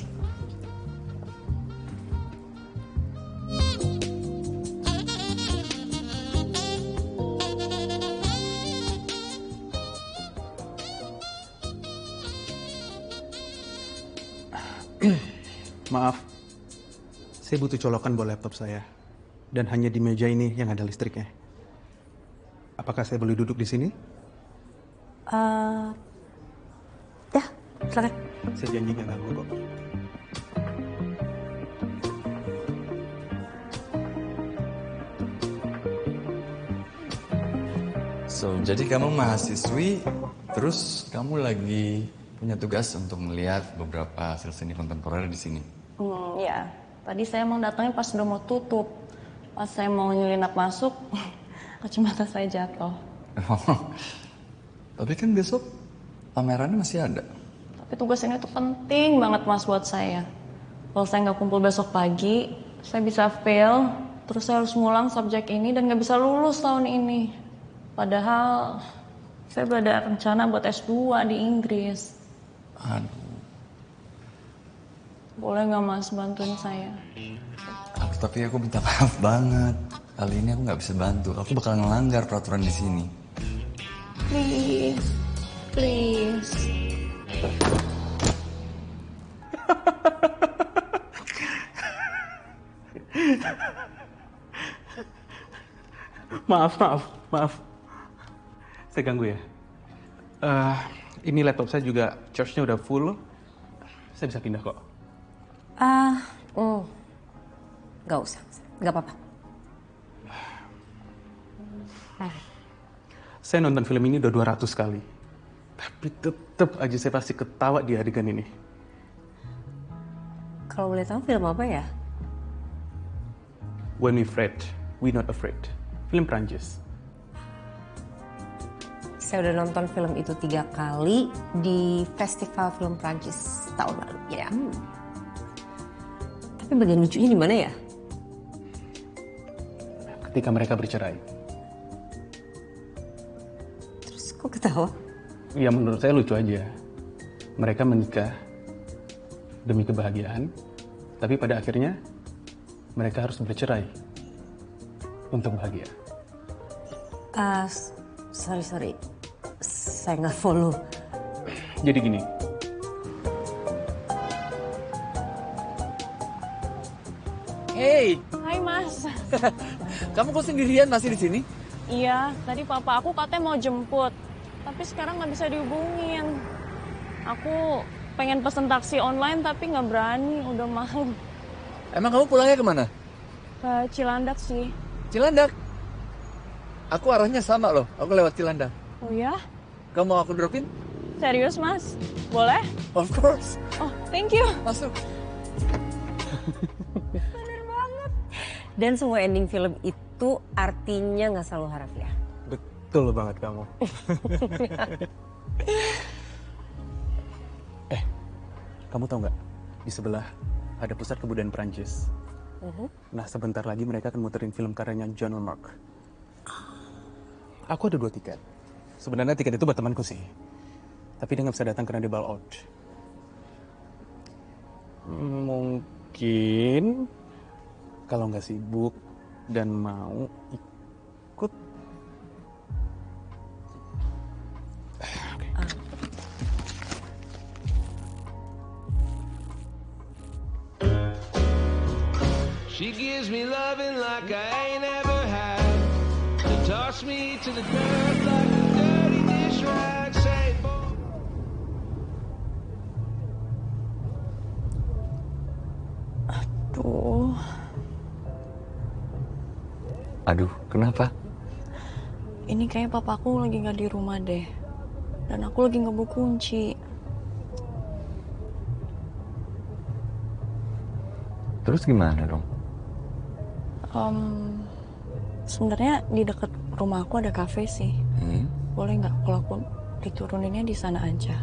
Maaf, saya butuh colokan buat laptop saya. Dan hanya di meja ini yang ada listriknya. Apakah saya boleh duduk di sini? Ya, silakan. Saya janji nggak ganggu kok. So, jadi kamu mahasiswi, terus kamu lagi punya tugas untuk melihat beberapa hasil seni kontemporer di sini. Ya, tadi saya emang datangnya pas udah mau tutup. Pas saya mau nyelinap masuk, kacamata saya jatuh. Tapi kan besok pamerannya masih ada. Tapi tugas ini tuh penting banget Mas buat saya. Kalau saya nggak kumpul besok pagi, saya bisa fail. Terus saya harus ngulang subjek ini dan nggak bisa lulus tahun ini. Padahal saya ada rencana buat S2 di Inggris. Aduh. Boleh nggak Mas bantuin saya? Tapi aku minta maaf banget. Kali ini aku nggak bisa bantu. Aku bakal ngelanggar peraturan di sini. Please, please. Maaf. Saya ganggu ya. Ini laptop saya juga charge-nya udah full. Saya bisa pindah kok. Nggak usah, nggak apa-apa. Saya nonton film ini udah 200 kali. Tapi tetap aja saya pasti ketawa di adegan ini. Kalau boleh tahu film apa ya? When We Fret, We Not Afraid. Film Prancis. Saya udah nonton film itu 3 kali di Festival Film Prancis tahun lalu. Ya. Tapi bagian lucunya di mana ya? Ketika mereka bercerai. Terus kok ketawa? Ya menurut saya lucu aja. Mereka menikah demi kebahagiaan, tapi pada akhirnya mereka harus bercerai untuk bahagia. Sorry. Saya nggak follow. Jadi gini. Hey, Hai Mas. kamu kok sendirian masih di sini? Iya, tadi papa aku katanya mau jemput. Tapi sekarang nggak bisa dihubungin. Aku pengen pesen taksi online tapi nggak berani, udah malam. Emang kamu pulangnya kemana? Ke Cilandak sih. Cilandak? Aku arahnya sama loh, aku lewat Cilandak. Oh ya? Kamu mau aku dropin? Serius Mas? Boleh? Of course. Oh, thank you. Masuk. Dan semua ending film itu artinya nggak selalu harafiah. Betul banget kamu. Kamu tahu nggak? Di sebelah ada pusat kebudayaan Perancis. Nah, sebentar lagi mereka akan muterin film karyanya John Mark. Aku ada 2 tiket. Sebenarnya tiket itu buat temanku sih. Tapi dia nggak bisa datang karena dia ball out. Mungkin kalau nggak sibuk dan mau ikut. She gives me loving like I ain't ever had. She toss me to the curb like a dirty dish rag. Say, Aduh, kenapa? Ini kayaknya papaku lagi nggak di rumah deh. Dan aku lagi nggak bawa kunci. Terus gimana dong? Sebenarnya di dekat rumah aku ada kafe sih. Boleh nggak kalau aku dituruninnya di sana aja?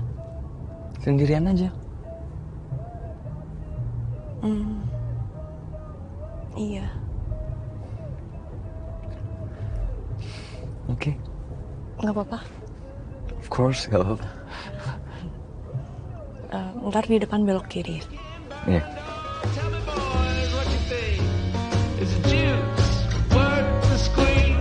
Sendirian aja. Iya. Oke. Nggak apa-apa. Of course, gak apa-apa. Ntar di depan belok kiri. Iya. is the juice worth the squeeze?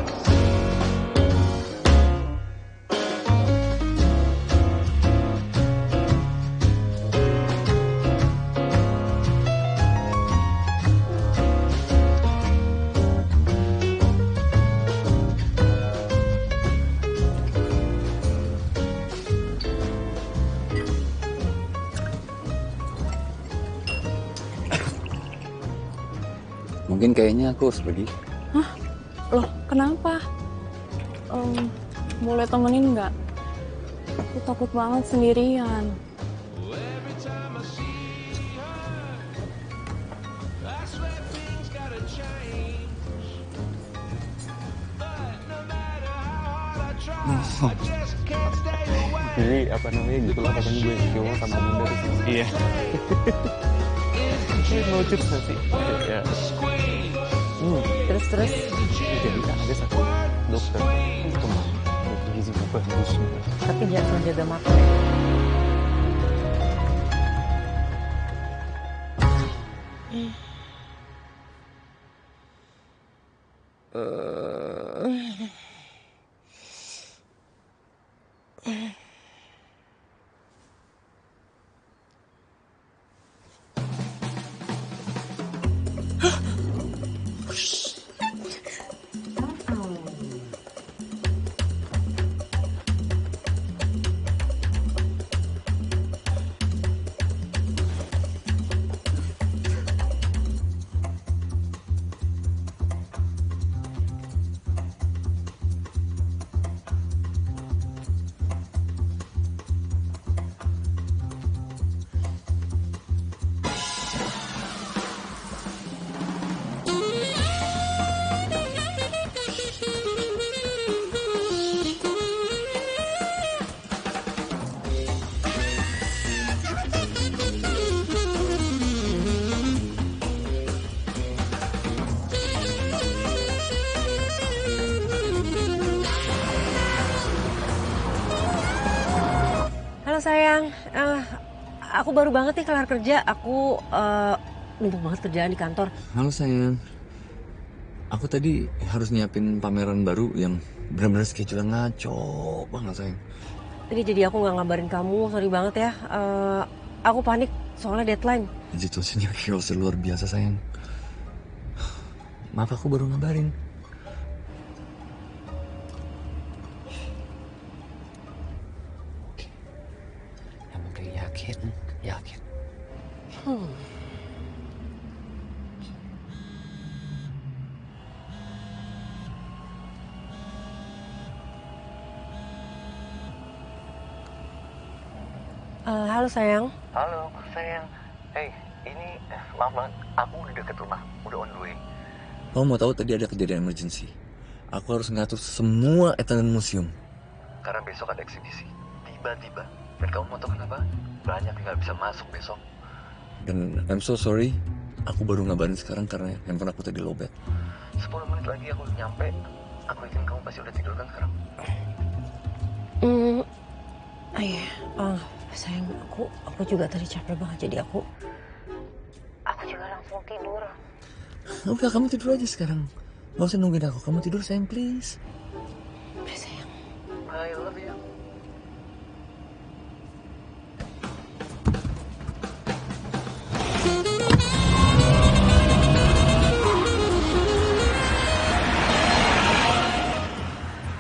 Mungkin kayaknya aku harus pergi. Hah? Loh, kenapa? Boleh temenin nggak? Aku takut banget sendirian. Jadi apa namanya gitu lah katanya gue cowok sama bunda di sini. Iya. Mau chips nggak sih? Ya. Terus. Jadi ada satu dokter teman dokter gizi bagus. Tapi jangan jaga makan. Halo sayang, aku baru banget nih kelar kerja. Aku numpuk banget kerjaan di kantor. Halo sayang. Aku tadi harus nyiapin pameran baru yang benar-benar schedule ngaco banget sayang. Jadi aku nggak ngabarin kamu, sorry banget ya. Aku panik soalnya deadline. Situasinya chaos luar biasa sayang. Maaf aku baru ngabarin. Yang penting yakin. Halo sayang. Halo sayang. Hey, ini maaf banget. Aku udah deket rumah, udah on the way. Kamu mau tahu tadi ada kejadian emergency. Aku harus ngatur semua attendant museum. Karena besok ada eksibisi. Tiba-tiba Dan kamu mau tahu kenapa? Banyak yang gak bisa masuk besok. Dan I'm so sorry, aku baru ngabarin sekarang karena handphone aku tadi lowbat. 10 menit lagi aku nyampe. Aku yakin kamu pasti udah tidur kan sekarang? Sayang, aku juga tadi capek banget, jadi aku juga langsung tidur. Udah, kamu tidur aja sekarang. Gak usah nungguin aku, kamu tidur sayang, please. Sayang. I love you.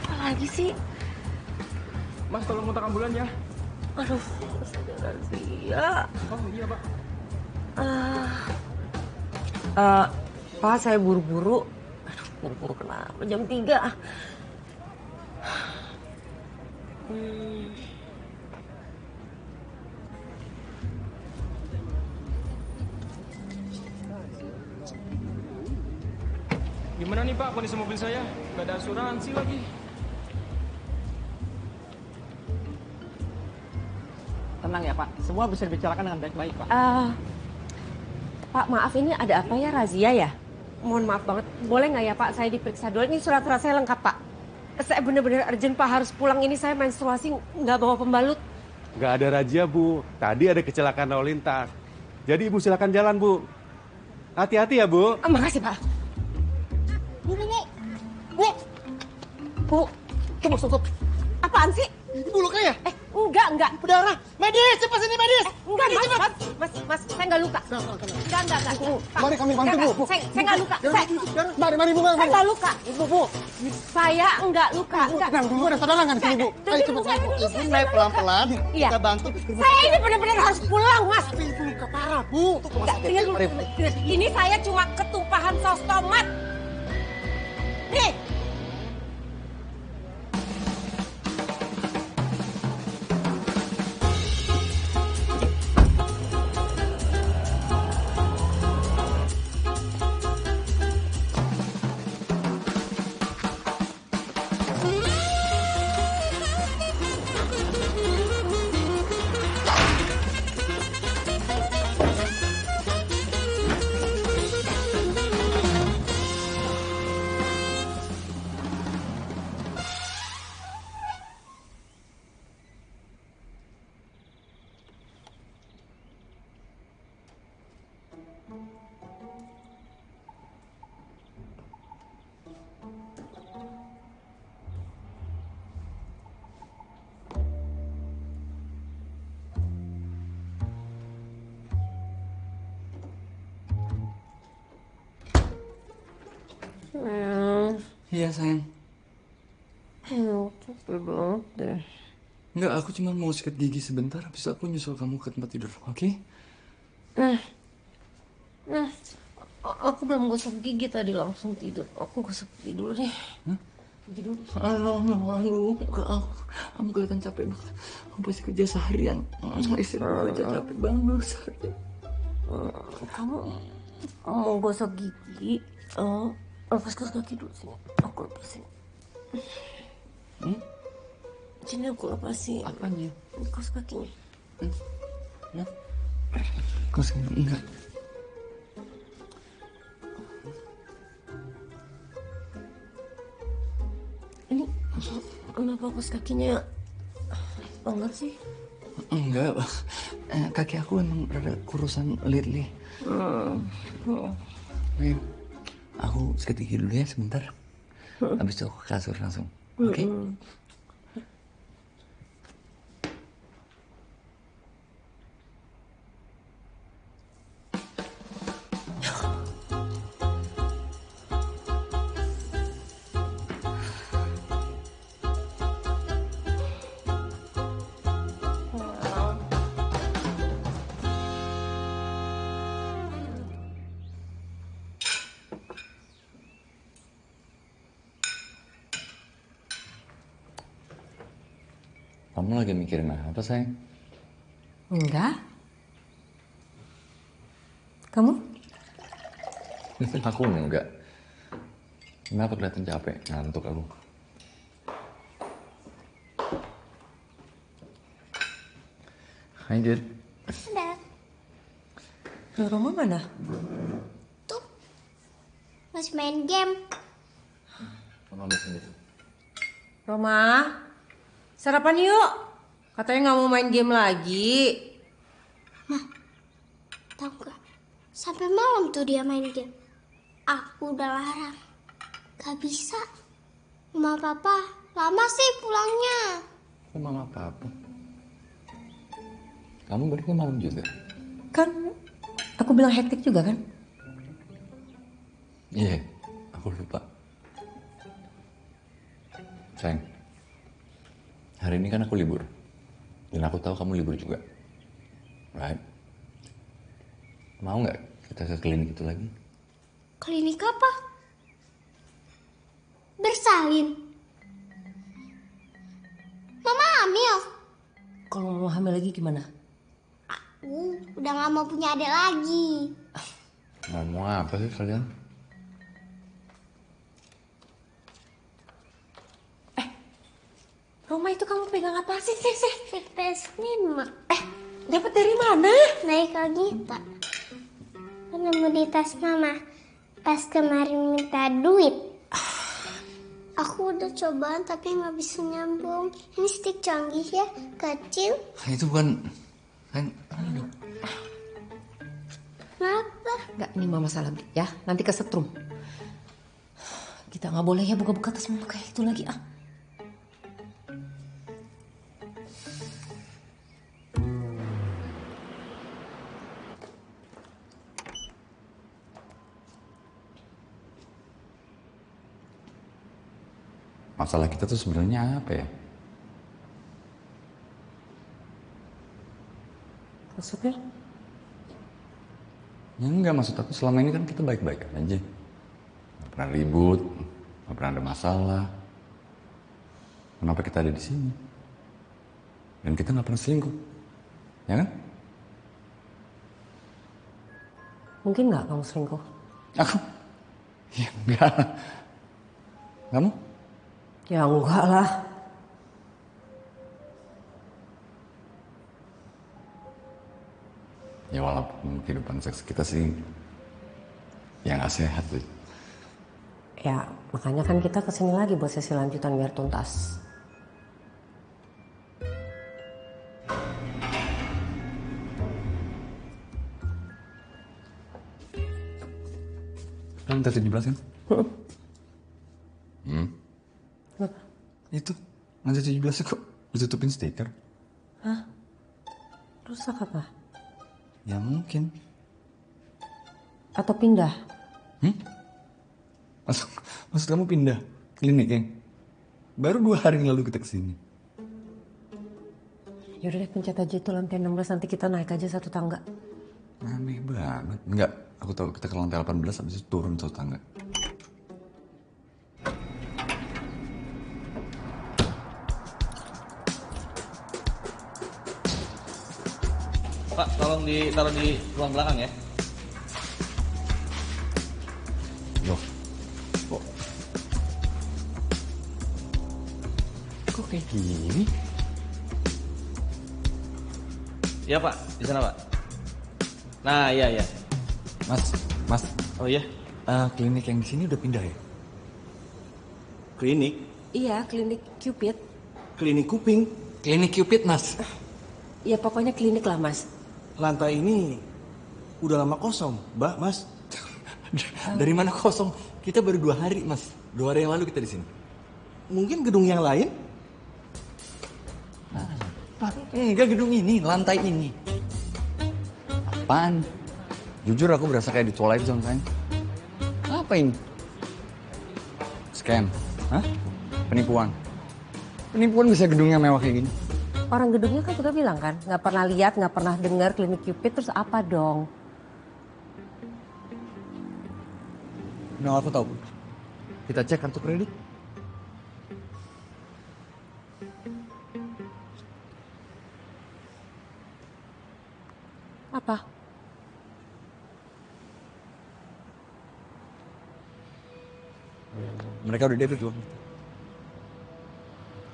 Apa lagi sih? Mas, tolong muter ambulan ya. Aduh, Razia. Oh iya, Pak. Pak, saya buru-buru. Aduh, buru-buru kenapa? Jam 3. Gimana nih Pak kondisi mobil saya? Gak ada asuransi lagi. Tenang ya Pak, semua bisa dibicarakan dengan baik-baik Pak. Pak, maaf, ini ada apa ya, razia ya? Mohon maaf banget, boleh nggak ya Pak saya diperiksa dulu? Ini surat-surat saya lengkap Pak. Saya bener-bener urgent Pak, harus pulang, ini saya menstruasi nggak bawa pembalut. Nggak ada razia Bu, tadi ada kecelakaan lalu lintas. Jadi Ibu silakan jalan Bu. Hati-hati ya Bu. Makasih Pak. Bu, tunggu. Apaan sih? Ibu luka ya? Enggak. Berdarah. Medis, cepat sini medis. Enggak, Mas, saya nggak luka. Enggak. Mari kami bantu, Bu. Saya nggak luka. Mari, Bu. Saya nggak luka. Bu. Saya nggak luka. Tenang dulu, ada saudara sini, Bu. Ayo cepat bantu. Ibu naik pelan-pelan. Iya. Kita bantu. Saya ini benar-benar harus pulang, Mas. Tapi ibu luka parah, Bu. Ini saya cuma ketumpahan saus tomat. Nih. Iya sayang. Capek banget deh. Enggak, aku cuma mau sikat gigi sebentar, habis itu aku nyusul kamu ke tempat tidur, oke? Aku belum gosok gigi tadi, langsung tidur. Aku gosok gigi dulu deh. Gigi dulu. Kamu kelihatan capek banget. Kamu pasti kerja seharian. Istirahat aja, capek banget seharian. Kamu mau gosok gigi? Lepas kaki dulu sini. Aku lepasin. Sini aku lepasin. Apanya? Kos kakinya. Kos kaki enggak. Ini kenapa kos kakinya longgar sih? Enggak, kaki aku emang rada kurusan lately. Ayo, aku sikat gigi dulu ya sebentar. Habis itu aku ke kasur langsung. Oke? Kamu lagi mikirin apa, sayang? Enggak. Kamu? Aku enggak. Kenapa kelihatan capek? Ngantuk aku. Hai, Dit. Ada. Roma mana? Tuh. Masih main game. Mama sendiri. Roma, sarapan yuk. Katanya nggak mau main game lagi. Tahu gak? Sampai malam tuh dia main game. Aku udah larang. Gak bisa. Mama papa lama sih pulangnya. Kok mama papa? Kamu balik malam juga? Kan aku bilang hektik juga kan? Iya, aku lupa. Sayang, hari ini kan aku libur. Dan aku tahu kamu libur juga. Right? Mau nggak kita ke klinik itu lagi? Klinik apa? Bersalin. Mama hamil. Kalau mau hamil lagi gimana? Udah gak mau punya adik lagi. Ngomong apa sih kalian? Roma itu kamu pegang apa sih? PS5. Dapat dari mana? Naik lagi, Pak. Nemu di tas mama. Pas kemarin minta duit. Aku udah cobaan tapi gak bisa nyambung. Ini stick canggih ya, kecil. Itu bukan... Kan, aduh. Kenapa? Enggak, ini mama salah ya. Nanti kesetrum. Kita nggak boleh ya buka-buka tas mama kayak itu lagi ah. Masalah kita tuh sebenarnya apa ya? Maksudnya? Ya enggak, maksud aku selama ini kan kita baik-baik aja. Gak pernah ribut, gak pernah ada masalah. Kenapa kita ada di sini? Dan kita gak pernah selingkuh. Ya kan? Mungkin nggak kamu selingkuh? Aku? Ya enggak. Kamu? Ya enggak lah. Ya walaupun kehidupan seks kita sih ya nggak sehat sih. Ya makanya kan kita kesini lagi buat sesi lanjutan biar tuntas. Kan minta 17 kan? Kenapa? Itu lantai 17 kok ditutupin stiker. Hah? Rusak apa? Ya mungkin. Atau pindah? Maksud kamu pindah klinik ya? Baru 2 hari yang lalu kita kesini. Yaudah deh pencet aja itu lantai 16 nanti kita naik aja 1 tangga. Aneh banget. Enggak, aku tahu kita ke lantai 18 habis itu turun 1 tangga. Pak, tolong ditaruh di ruang belakang ya. Loh, kok kayak gini? Iya Pak, di sana Pak. Nah, iya. Mas. Oh iya? Klinik yang di sini udah pindah ya? Klinik? Iya, klinik Cupid. Klinik kuping? Klinik Cupid, Mas. Ya pokoknya klinik lah, Mas. Lantai ini udah lama kosong, Mbak, Mas. Dari mana kosong? Kita baru 2 hari, Mas. 2 hari yang lalu kita di sini. Mungkin gedung yang lain? Enggak, gedung ini, lantai ini. Apaan? Jujur aku berasa kayak di Twilight Zone, sayang. Apa ini? Scam? Hah? Penipuan? Penipuan bisa gedungnya mewah kayak gini? Orang gedungnya kan udah bilang kan, nggak pernah lihat, nggak pernah dengar klinik Cupid, terus apa dong? Nah, aku tahu. Kita cek kartu kredit. Apa? Mereka udah debit uang.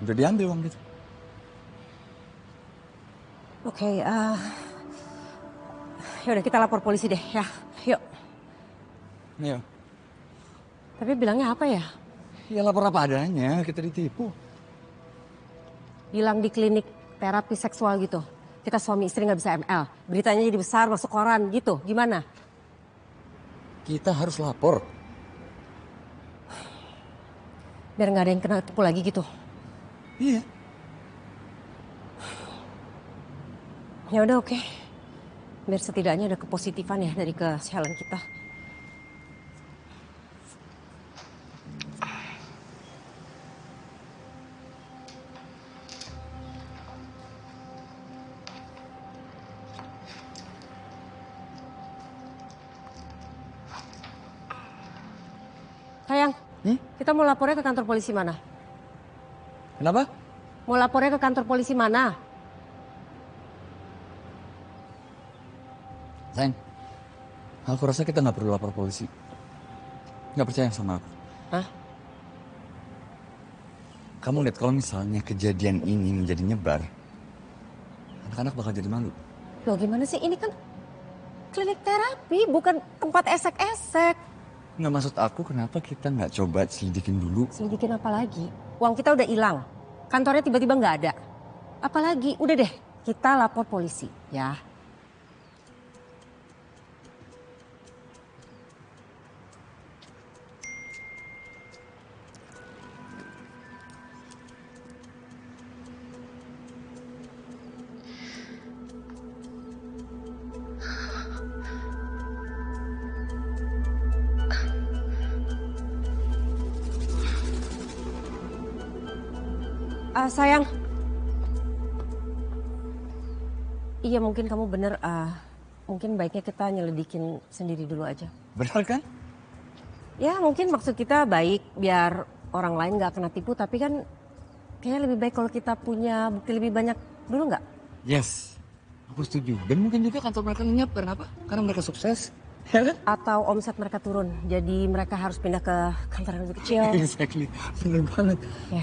Udah diambil uang gitu. Oke, yaudah kita lapor polisi deh ya. Yuk. Iya. Tapi bilangnya apa ya? Ya lapor apa adanya, kita ditipu. Bilang di klinik terapi seksual gitu. Kita suami istri nggak bisa ML. Beritanya jadi besar, masuk koran gitu. Gimana? Kita harus lapor. Biar nggak ada yang kena tipu lagi gitu. Iya. Ya udah oke. Biar setidaknya ada kepositifan ya dari kesialan kita. Sayang, kita mau lapornya ke kantor polisi mana? Kenapa? Mau lapornya ke kantor polisi mana? Sayang, aku rasa kita nggak perlu lapor polisi. Nggak percaya sama aku. Hah? Kamu lihat kalau misalnya kejadian ini menjadi nyebar, anak-anak bakal jadi malu. Loh gimana sih? Ini kan klinik terapi, bukan tempat esek-esek. Nggak, maksud aku kenapa kita nggak coba selidikin dulu? Selidikin apa lagi? Uang kita udah hilang. Kantornya tiba-tiba nggak ada. Apalagi? Udah deh, kita lapor polisi ya. Sayang. Iya mungkin kamu bener. Mungkin baiknya kita nyelidikin sendiri dulu aja. Benar kan? Ya mungkin maksud kita baik biar orang lain nggak kena tipu. Tapi kan kayaknya lebih baik kalau kita punya bukti lebih banyak dulu nggak? Yes, aku setuju. Dan mungkin juga kantor mereka lenyap. Kenapa? Karena mereka sukses. Ya kan? Atau omset mereka turun. Jadi mereka harus pindah ke kantor yang lebih kecil. Exactly. Bener banget. Ya.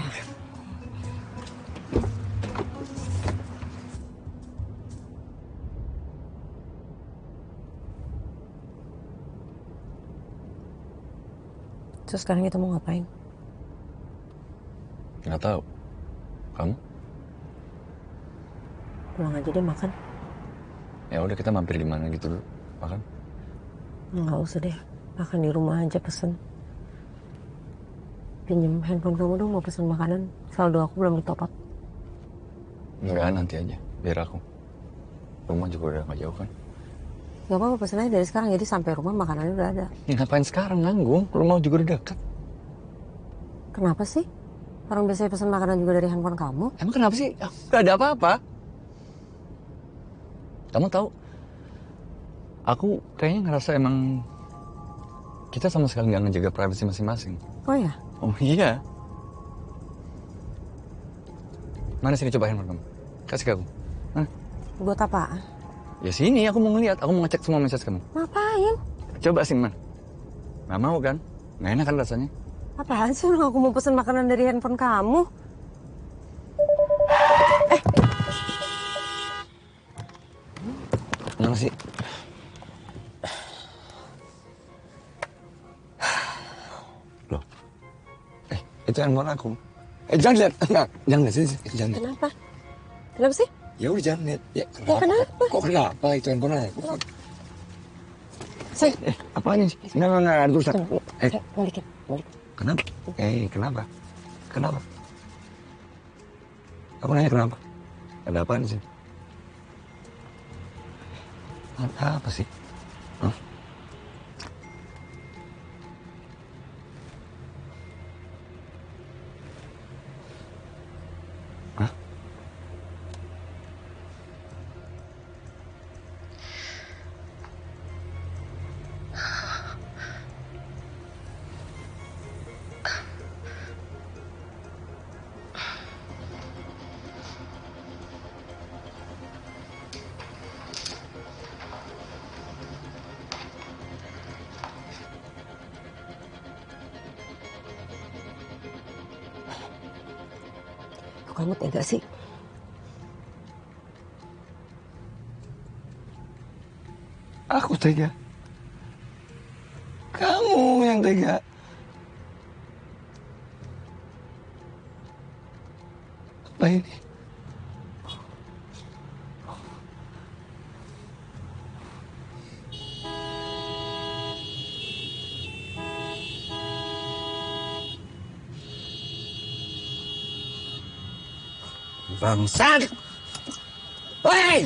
Terus sekarang kita mau ngapain? Nggak tahu. Kamu? Pulang aja deh makan. Ya udah kita mampir di mana gitu dulu. Makan? Nggak usah deh. Makan di rumah aja pesen. Pinjem handphone kamu dong mau pesen makanan. Saldo aku belum ditop up. Enggak, nanti aja. Biar aku. Rumah juga udah nggak jauh kan? Gak apa-apa pesen aja dari sekarang. Jadi sampai rumah makanannya udah ada. Ya, ngapain sekarang nanggung? Rumah juga udah dekat. Kenapa sih? Orang biasanya pesen makanan juga dari handphone kamu. Emang kenapa sih? Gak ada apa-apa. Kamu tahu? Aku kayaknya ngerasa emang kita sama sekali nggak ngejaga privasi masing-masing. Oh ya? Oh iya. Mana sini coba handphone kamu? Kasih ke aku. Nah. Buat apa? Ya sini, aku mau ngeliat. Aku mau ngecek semua message kamu. Ngapain? Coba sini, Man. Nggak mau kan? Nggak enak kan rasanya? Apaan sih aku mau pesen makanan dari handphone kamu? Kenapa sih? Loh. Itu handphone aku. Jangan lihat. Enggak, jangan lihat sini. Jangan lihat. Kenapa? Kenapa sih? Ya udah jangan lihat. Ya, kenapa? Kok kenapa itu handphone aku? Say. Apaan sih? Enggak, ada tulisan. Balikin. Kenapa? Kenapa? Kenapa? Aku nanya kenapa? Ada apaan sih? Ada apa sih? Hah? Hah? Kamu tega sih? Aku tega. Kamu yang tega. Apa ini? Bangsat! Hei!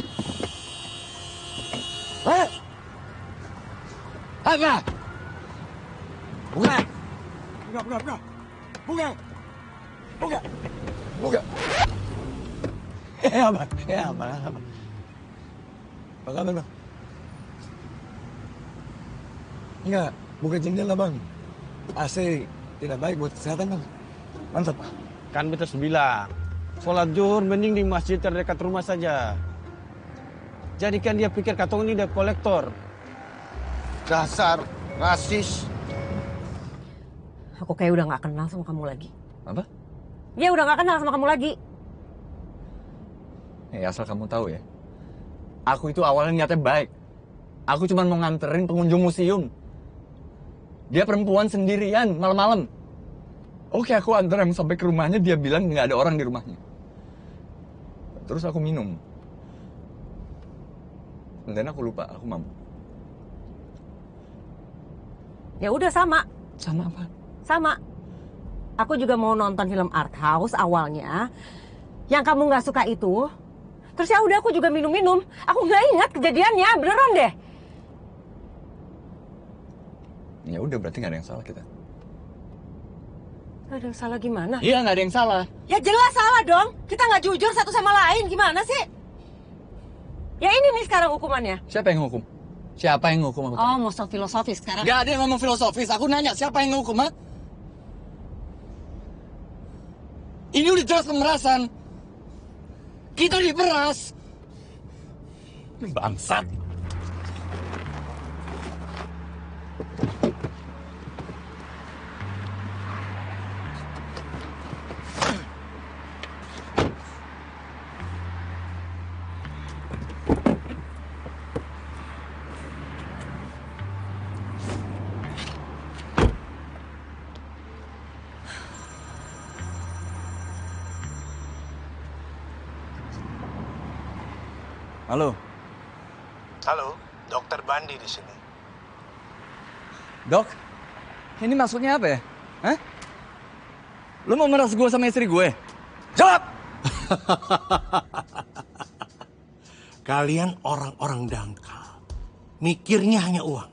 Hei! Apa? Buka! Buka! Buka! Buka! Buka! Abang. Apa kabar, Bang? Enggak, buka jendela, Bang. AC tidak baik buat kesehatan, Bang. Mantap. Kan beta bilang, sholat zuhur mending di masjid terdekat rumah saja. Jadi kan dia pikir katong ini debt kolektor. Dasar rasis. Aku kayak udah gak kenal sama kamu lagi. Apa? Ya udah gak kenal sama kamu lagi. Asal kamu tahu ya, aku itu awalnya niatnya baik. Aku cuma mau nganterin pengunjung museum. Dia perempuan sendirian, malam-malam. Oke, aku antar sampai ke rumahnya, dia bilang nggak ada orang di rumahnya. Terus aku minum. Dan aku lupa, aku mabuk. Ya udah sama. Sama apa? Sama. Aku juga mau nonton film art house awalnya. Yang kamu nggak suka itu. Terus ya udah aku juga minum-minum. Aku nggak ingat kejadiannya, beneran deh. Ya udah, berarti nggak ada yang salah kita. Nggak ada yang salah gimana? Iya, nggak ada yang salah. Ya jelas salah dong. Kita nggak jujur satu sama lain, gimana sih? Ya ini nih sekarang hukumannya. Siapa yang hukum? Siapa yang hukum aku? Oh, mau so filosofis sekarang? Gak ada yang ngomong filosofis. Aku nanya, siapa yang hukum, ha? Ini udah jelas pemerasan. Kita diperas. Bangsat. Halo. Halo, Dokter Bandi di sini. Dok, ini maksudnya apa ya? Hah? Lu mau meras gue sama istri gue? Jawab! Kalian orang-orang dangkal. Mikirnya hanya uang.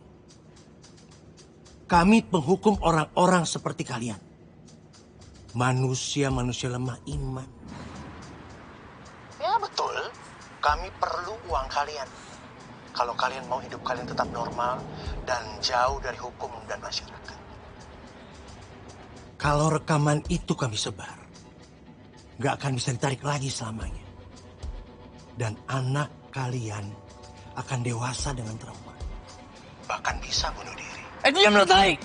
Kami penghukum orang-orang seperti kalian. Manusia-manusia lemah iman. Ya betul. Kami perlu uang kalian. Kalau kalian mau hidup kalian tetap normal dan jauh dari hukum dan masyarakat. Kalau rekaman itu kami sebar, gak akan bisa ditarik lagi selamanya. Dan anak kalian akan dewasa dengan trauma. Bahkan bisa bunuh diri. Diam lo, tai!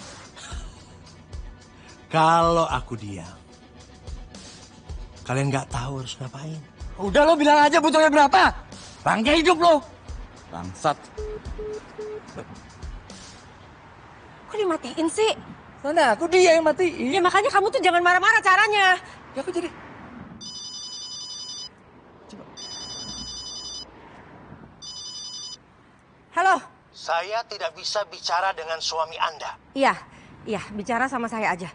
Kalau aku diam, kalian gak tahu harus ngapain. Udah lo bilang aja butuhnya berapa. Bangke hidup lo. Bangsat. Kok dimatiin sih? Sana, aku dia yang matiin. Ya makanya kamu tuh jangan marah-marah caranya. Ya aku jadi... Halo? Saya tidak bisa bicara dengan suami Anda. Iya, bicara sama saya aja.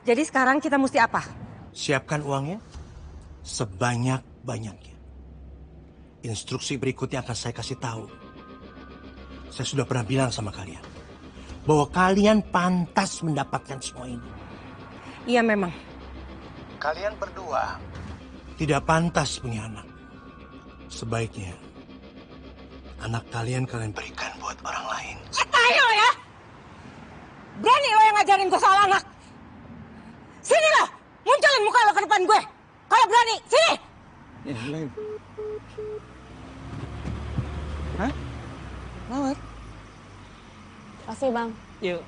Jadi sekarang kita mesti apa? Siapkan uangnya sebanyak-banyaknya. Instruksi berikutnya akan saya kasih tahu. Saya sudah pernah bilang sama kalian bahwa kalian pantas mendapatkan semua ini. Iya memang. Kalian berdua tidak pantas punya anak. Sebaiknya anak kalian berikan buat orang lain. Ayo ya! Berani lo yang ngajarin gue soal anak? Sini lo! Munculin muka lo ke depan gue! Kalau berani, sini! Ya, lain. Hah? Lawat? Kasih bang. Yuk.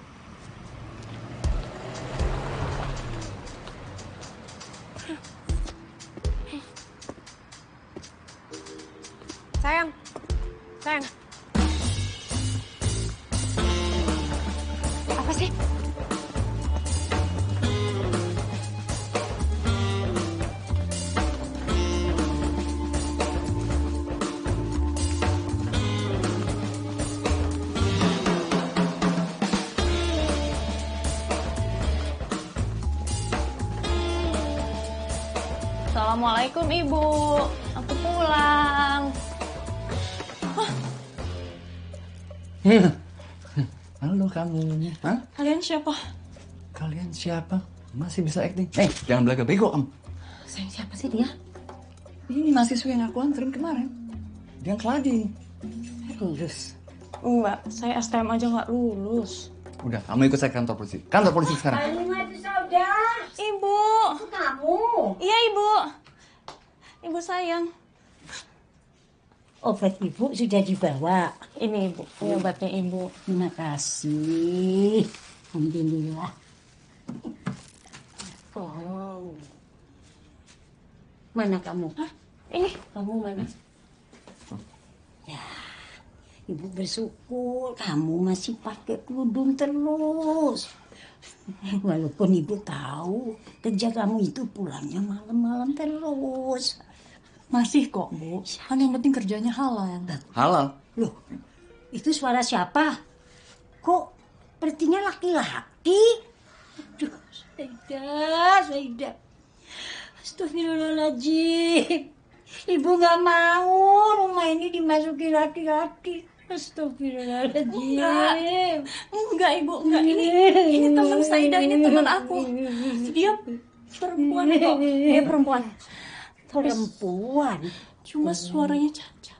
Sayang. Assalamualaikum Ibu, aku pulang. Halo kamu. Hah? Kalian siapa? Kalian siapa? Masih bisa acting? Jangan belaga bego kamu. Sayang, siapa sih dia? Ini mahasiswa yang aku anterin kemarin. Dia yang keladi. Lulus? Enggak, saya STM aja nggak lulus. Udah, kamu ikut saya ke kantor polisi. Kantor polisi sekarang. Ibu. Kamu? Iya Ibu. Ibu sayang. Obat Ibu sudah dibawa. Ini Ibu, ini obatnya Ibu. Terima kasih. Alhamdulillah. Oh. Mana kamu? Ini. Kamu mana? Ya, Ibu bersyukur kamu masih pakai kerudung terus. Walaupun Ibu tahu kerja kamu itu pulangnya malam-malam terus. Masih kok Bu, kan yang penting kerjanya halal. Halal? Loh, itu suara siapa? Kok sepertinya laki-laki? Aduh, Saidah. Astagfirullahaladzim. Ibu gak mau rumah ini dimasuki laki-laki. Astagfirullahaladzim. Enggak Ibu, enggak. Ini teman Saidah, ini teman aku. Dia perempuan kok. Dia perempuan. Perempuan? Cuma suaranya cacat.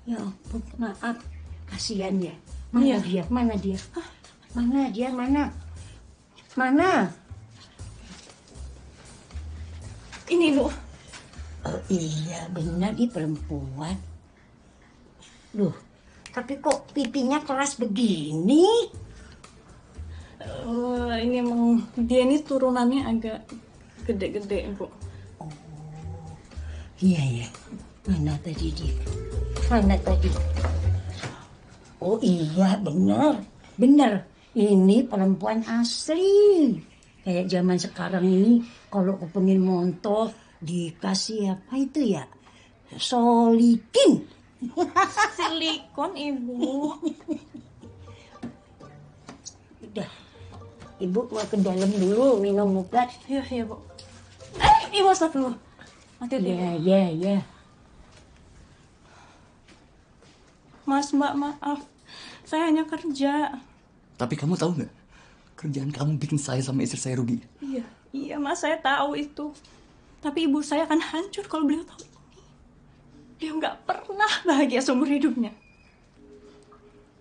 Ya ampun, maaf. Kasihan ya. Mana dia? Mana dia? Mana dia? Mana? Mana? Ini Bu. Oh iya, benar dia perempuan. Loh, tapi kok pipinya keras begini? Ini emang dia ini turunannya agak gede-gede Bu. Iya ya. Mana tadi dia? Mana tadi? Oh iya, benar. Benar. Ini perempuan asli. Kayak zaman sekarang ini kalau kepengin montok dikasih apa itu ya? Solikin. Silikon Ibu. Udah. Ibu mau ke dalam dulu minum obat. Iya Bu. Ibu stop dulu. Hati-hati. Ya. Mas, Mbak, maaf. Saya hanya kerja. Tapi kamu tahu nggak? Kerjaan kamu bikin saya sama istri saya rugi. Iya Mas, saya tahu itu. Tapi ibu saya akan hancur kalau beliau tahu ini. Dia nggak pernah bahagia seumur hidupnya.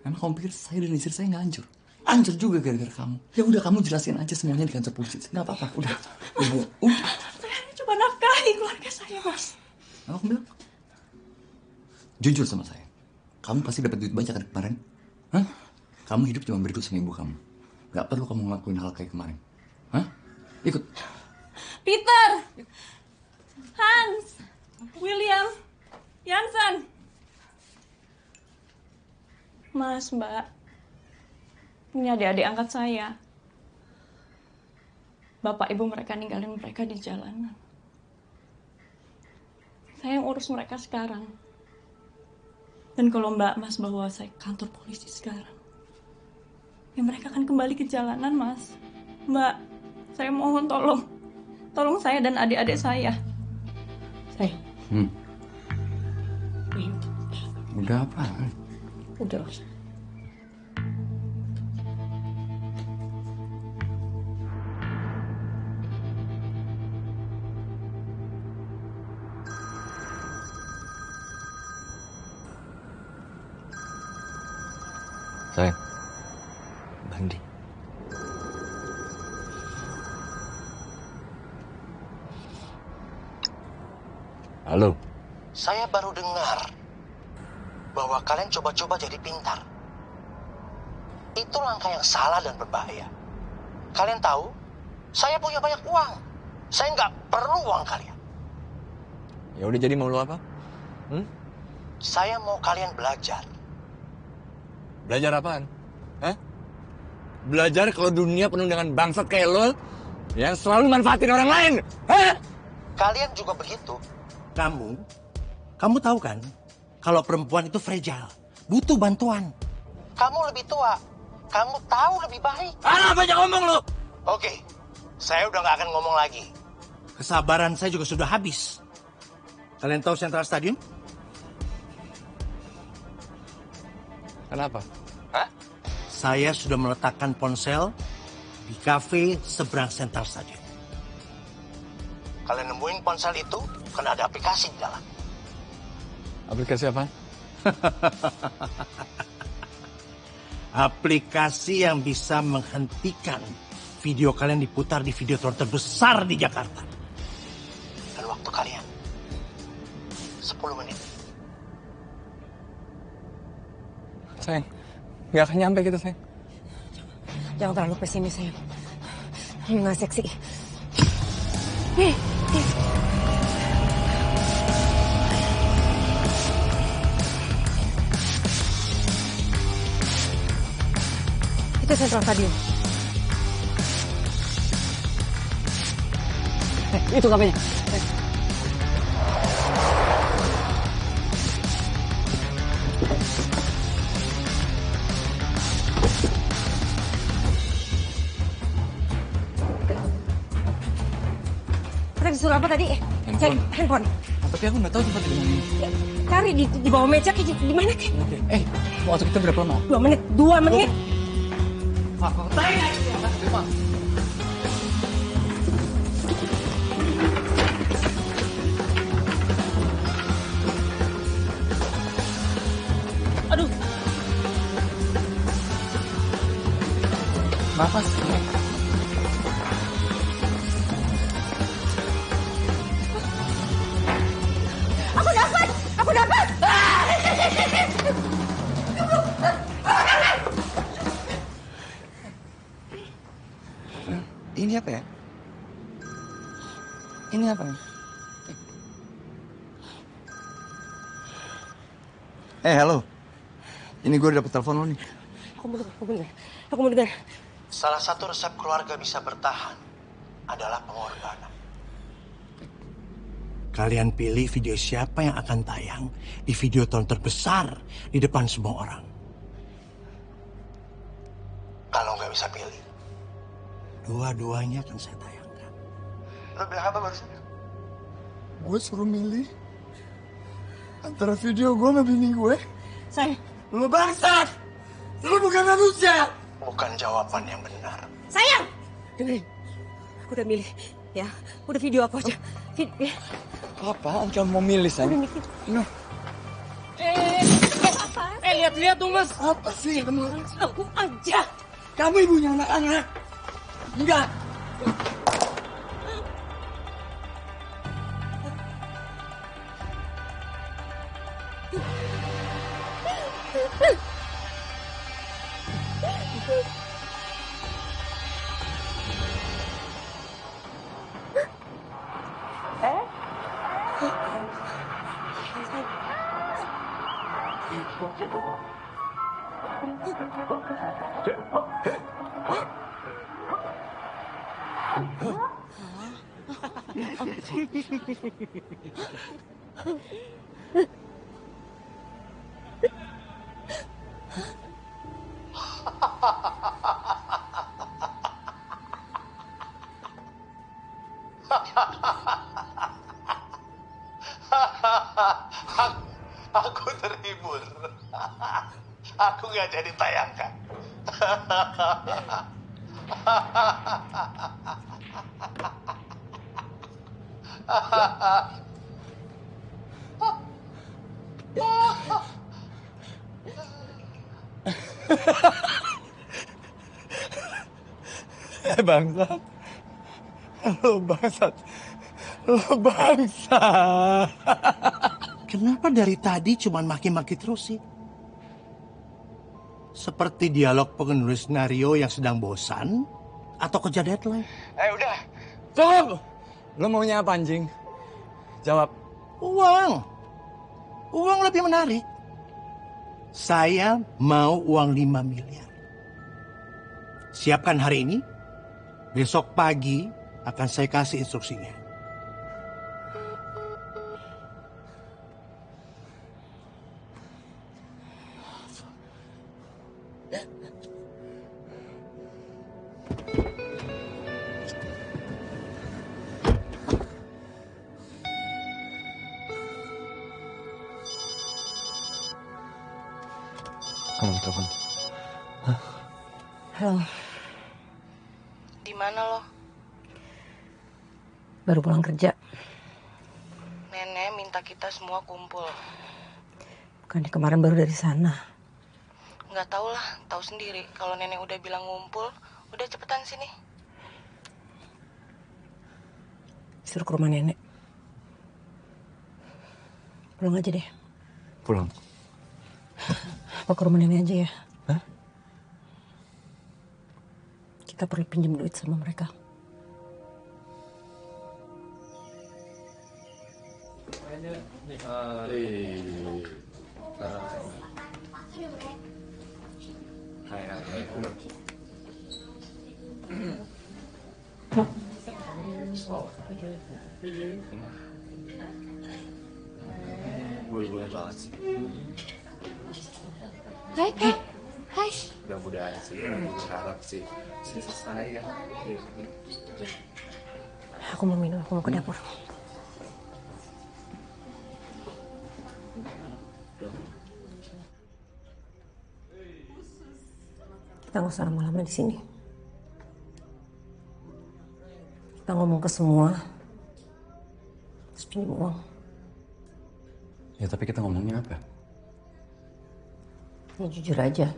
Emang kamu pikir saya dan istri saya nggak hancur? Hancur juga gara-gara kamu. Ya udah, kamu jelasin aja semuanya di kantor polisi. Nggak apa-apa, udah. Ibu, Saya hanya coba nafkahi keluarga saya, Mas. Apa kamu bilang? Jujur sama saya. Kamu pasti dapat duit banyak kan kemarin? Hah? Kamu hidup cuma berdua sama ibu kamu. Gak perlu kamu ngelakuin hal kayak kemarin. Hah? Ikut. Peter, Hans, William, Jansen. Mas, Mbak. Ini adik-adik angkat saya. Bapak ibu mereka ninggalin mereka di jalanan. Saya yang urus mereka sekarang. Dan kalau Mbak Mas bawa saya ke kantor polisi sekarang, ya mereka akan kembali ke jalanan, Mas. Mbak, saya mohon tolong. Tolong saya dan adik-adik saya. Saya. Udah apa? Udah. Sayang, Bandi. Halo. Saya baru dengar bahwa kalian coba-coba jadi pintar. Itu langkah yang salah dan berbahaya. Kalian tahu, saya punya banyak uang. Saya nggak perlu uang kalian. Ya udah, jadi mau lo apa? Saya mau kalian belajar. Belajar apaan? Hah? Belajar kalau dunia penuh dengan bangsat kayak lo yang selalu manfaatin orang lain. Hah? Kalian juga begitu. Kamu tahu kan, kalau perempuan itu fragile, butuh bantuan. Kamu lebih tua, kamu tahu lebih baik. Alah, banyak ngomong lo. Oke, saya udah nggak akan ngomong lagi. Kesabaran saya juga sudah habis. Kalian tahu Central Stadium? Kenapa? Saya sudah meletakkan ponsel di kafe seberang Central Stadium. Kalian nemuin ponsel itu karena ada aplikasi di dalam. Aplikasi apa? Aplikasi yang bisa menghentikan video kalian diputar di Videotron terbesar di Jakarta. Dan waktu kalian 10 menit. Sayang, nggak akan nyampe kita, sayang. Jangan terlalu pesimis, sayang. Ini nggak seksi. Itu Central Stadium. Itu kafenya. Kita disuruh apa tadi? Cari handphone. Tapi aku nggak tahu tempat di mana. Cari di bawah meja kayak di mana kek? Waktu kita berapa lama? 2 menit. 2 menit. Aduh. Nafas. Aku dapat. Ini apa ya? Ini apa ya? Halo. Ini gue udah dapet telepon lo nih. Aku mau dengar. Salah satu resep keluarga bisa bertahan adalah pengorbanan. Kalian pilih video siapa yang akan tayang di Videotron terbesar di depan semua orang. Kalau nggak bisa pilih, dua-duanya akan saya tayangkan. Lo bilang apa barusan? Gue suruh milih antara video gue sama bini gue. Sayang. Lo bangsat! Lo bukan manusia! Bukan jawaban yang benar. Sayang! Dengerin. Aku udah milih. Ya, udah video aku aja. Apaan kamu mau milih, sayang? No. Lihat tuh, Mas. Apa sih kamu? Aku aja. Kamu ibunya anak-anak. Enggak. Aku terhibur. Aku nggak jadi tayangkan. Bangsat. Lo bangsat. Lo bangsat. Kenapa dari tadi cuman maki-maki terus sih? Seperti dialog penulis skenario yang sedang bosan atau kejar deadline. Udah. Cukup. Lo maunya apa, anjing? Jawab. Uang. Uang lebih menarik. Saya mau uang 5 miliar. Siapkan hari ini. Besok pagi akan saya kasih instruksinya. Kamu telepon. Halo, Di mana lo? baru pulang kerja. Nenek minta kita semua kumpul. Bukan kemarin baru dari sana. Nggak tahu lah, tahu sendiri. Kalau nenek udah bilang ngumpul, udah cepetan sini. Suruh ke rumah nenek. Pulang aja deh. Pulang. Apa ke rumah nenek aja ya? Hah? Kita perlu pinjam duit sama mereka. Boleh banget sih. Hai Kak. Hai. Mudah-mudahan sih, berharap sih selesai ya. Aku mau minum, aku mau ke dapur. Kita nggak usah lama-lama di sini. Kita ngomong ke semua, terus pinjam uang. Ya tapi kita ngomongnya apa? Ya jujur aja.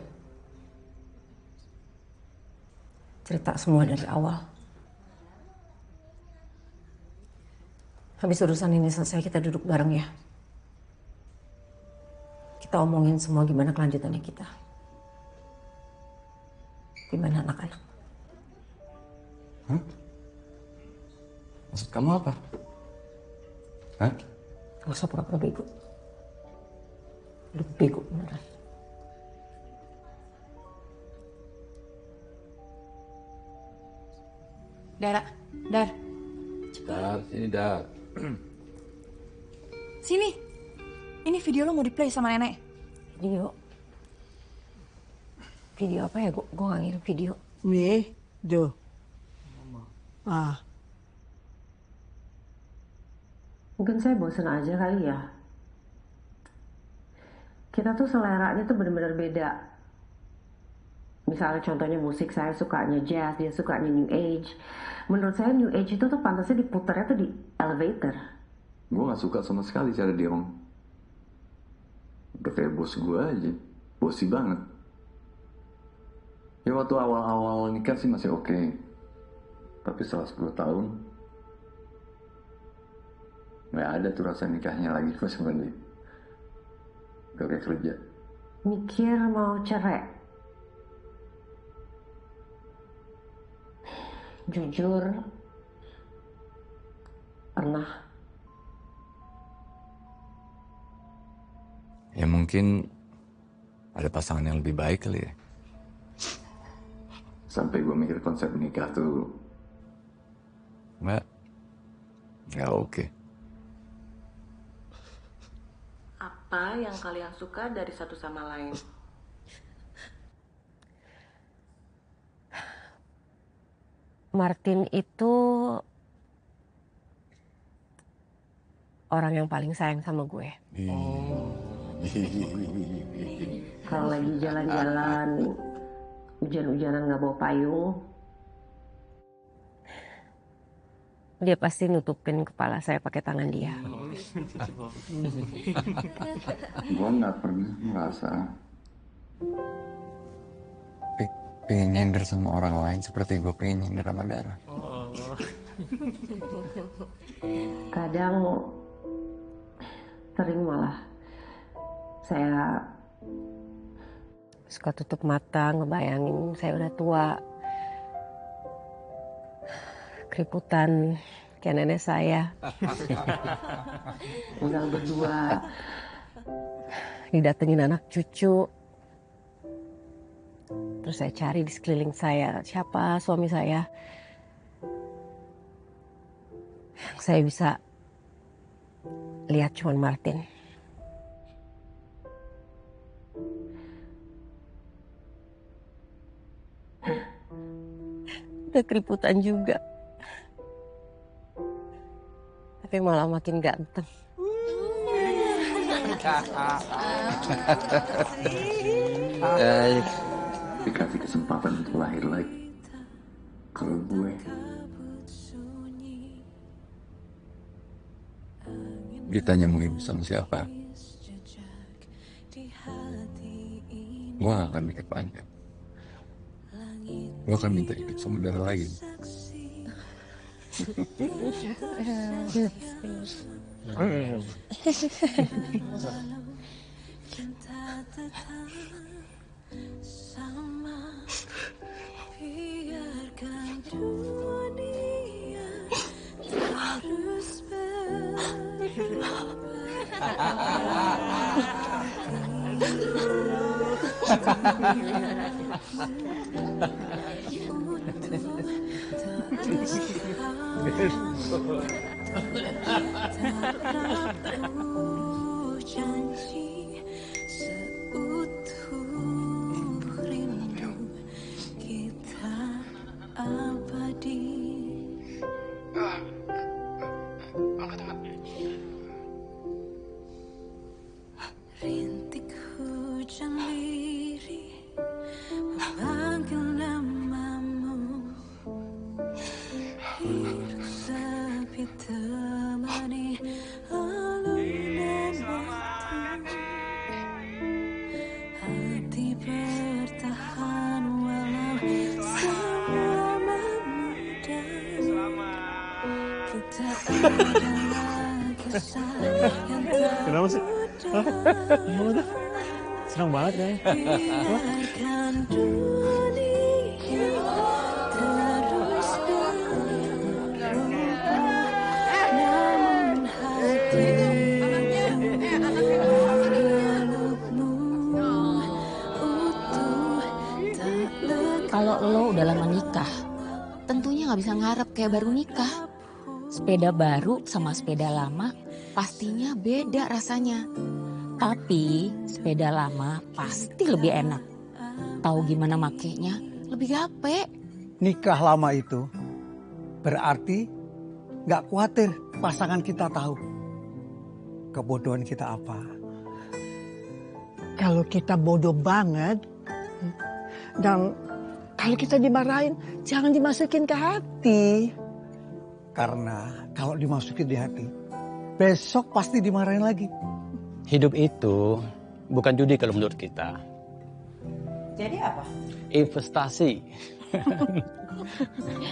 Cerita semua dari awal. Habis urusan ini selesai, kita duduk bareng ya. Kita omongin semua gimana kelanjutannya kita. Gimana anak-anak. Hah? Maksud kamu apa? Hah? Gak usah pura-pura bego. Lu bego beneran. Dar. Dar, ini Dar. Sini. Ini video lo mau di-play sama nenek. Video apa ya? Gue gak ngirim video. Nih, tuh. Mungkin saya bosan aja kali ya. Kita tuh seleranya tuh benar-benar beda. Misalnya contohnya musik, saya sukanya jazz, dia sukanya new age. Menurut saya new age itu tuh pantasnya diputarnya tuh di elevator. Gue gak suka sama sekali cara dia ngomong. Udah kayak bos gue aja. Bosi banget. Ya waktu awal-awal nikah sih masih oke. Tapi setelah 10 tahun gak ada tuh rasa nikahnya lagi gue sama dia. Udah kayak kerja. Mikir mau cerai. Jujur, pernah. Ya mungkin ada pasangan yang lebih baik kali ya. Sampai gue mikir konsep nikah tuh nggak oke. Apa yang kalian suka dari satu sama lain? Martin itu orang yang paling sayang sama gue. Kalau lagi jalan-jalan, hujan-hujanan nggak bawa payung, dia pasti nutupin kepala saya pakai tangan dia. Gue nggak pernah merasa pengen nyender sama orang lain seperti gue pengen nyender sama Dara. Kadang sering malah saya suka tutup mata ngebayangin saya udah tua, keriputan kayak nenek saya, tinggal berdua, didatengin anak cucu. Terus saya cari di sekeliling saya, siapa suami saya. Yang saya bisa lihat cuman Martin. Udah keriputan juga. Tapi malah makin ganteng. Dikasih kesempatan untuk lahir lagi. Kalau gue ditanya mau ibu sama siapa, gue gak akan mikir panjang. Gue akan minta hidup sama darah lain. Janji seutuh rindu kita abadi. Rintik hujan lirih memanggil namamu. Hidup sepi temani alunan waktu. Hati bertahan walau selama muda. Kita adalah kisah yang Kenapa sih? Hah? Gimana tuh? Senang banget kayaknya. biarkan dunia terus berubah. Namun hati gelapmu utuh tak lekas. Kalau lo udah lama nikah, tentunya nggak bisa ngarep kayak baru nikah. Sepeda baru sama sepeda lama pastinya beda rasanya. Tapi sepeda lama pasti lebih enak. Tahu gimana makainya, lebih gape. Nikah lama itu berarti nggak khawatir pasangan kita tahu kebodohan kita apa. Kalau kita bodoh banget dan kalau kita dimarahin, jangan dimasukin ke hati. Karena kalau dimasukin di hati, besok pasti dimarahin lagi. Hidup itu bukan judi kalau menurut kita. Jadi apa? Investasi.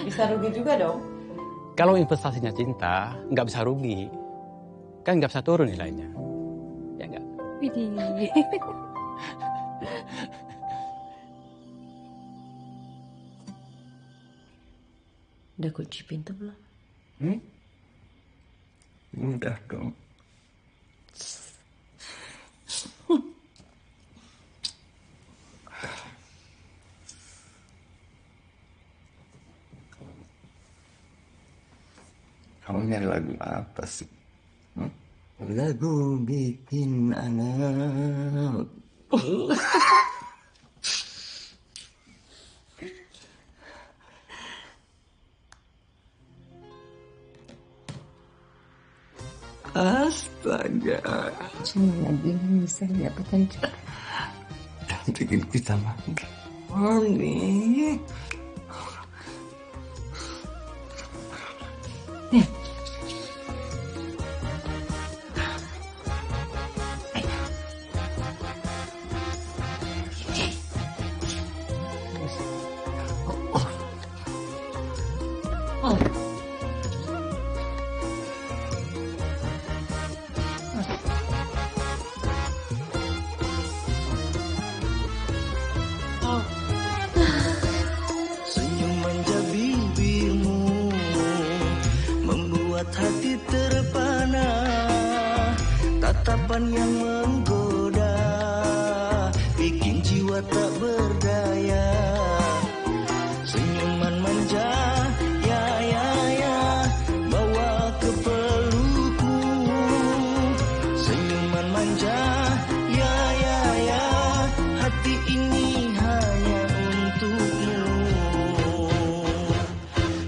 Bisa rugi juga dong. Kalau investasinya cinta, nggak bisa rugi. Kan nggak bisa turun nilainya. Ya nggak? Udah kunci pintu belum? Udah dong. Kamu nyari lagu apa sih? Lagu bikin anak. Astaga. Cuma lagi yang bisa lihat bukan juga. Bikin kita makin nih. Senyum manja bibirmu membuat hati terpana, tatapan yang menggoda bikin jiwa tak berdaya. Senyuman manja ya ya ya bawa ke pelukku. Senyuman manja ya ya ya hati ini hanya untukmu.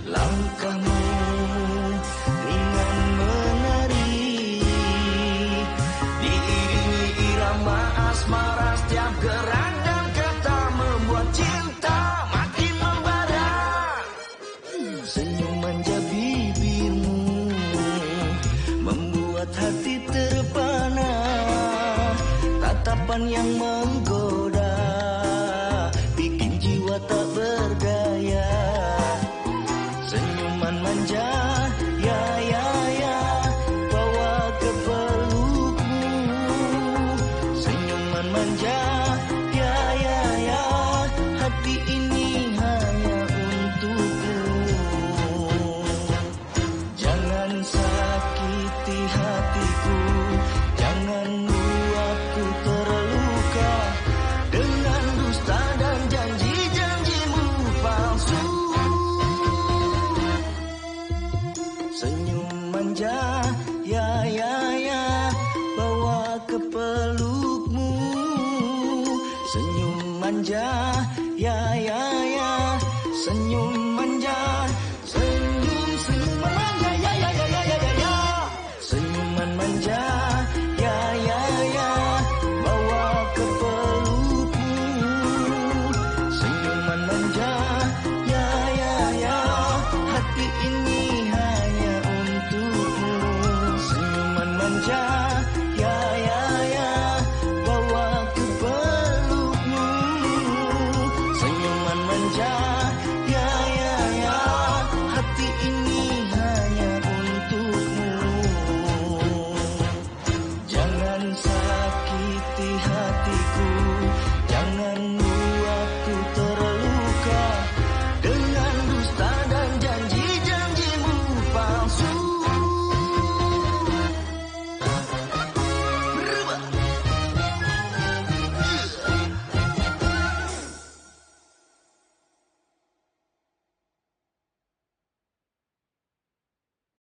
Langkahmu ringan menari, diiringi irama asmara setiap gerak dan hati terpana, tatapan yang menggoda, bikin jiwa tak berdaya. Senyuman manja, ya ya ya, bawa ke pelukmu. Senyuman manja, ya ya ya, hati ini hanya untukmu. Jangan sakiti hatiku, jangan buatku terluka dengan dusta dan janji-janjimu palsu. Senyum manja, ya ya ya, bawa ke pelukmu. Senyum manja, ya ya ya, senyum manja, senyuman manja, ya ya ya ya ya ya ya. Senyuman manja, ya ya ya, bawa ke pelukmu. Senyuman manja, ya ya ya, hati ini hanya untukmu. Senyuman manja, ya ya ya, bawa ke pelukmu. Senyuman manja, ya ya ya, hati ini hanya untukmu. Jangan sakiti hatiku, jangan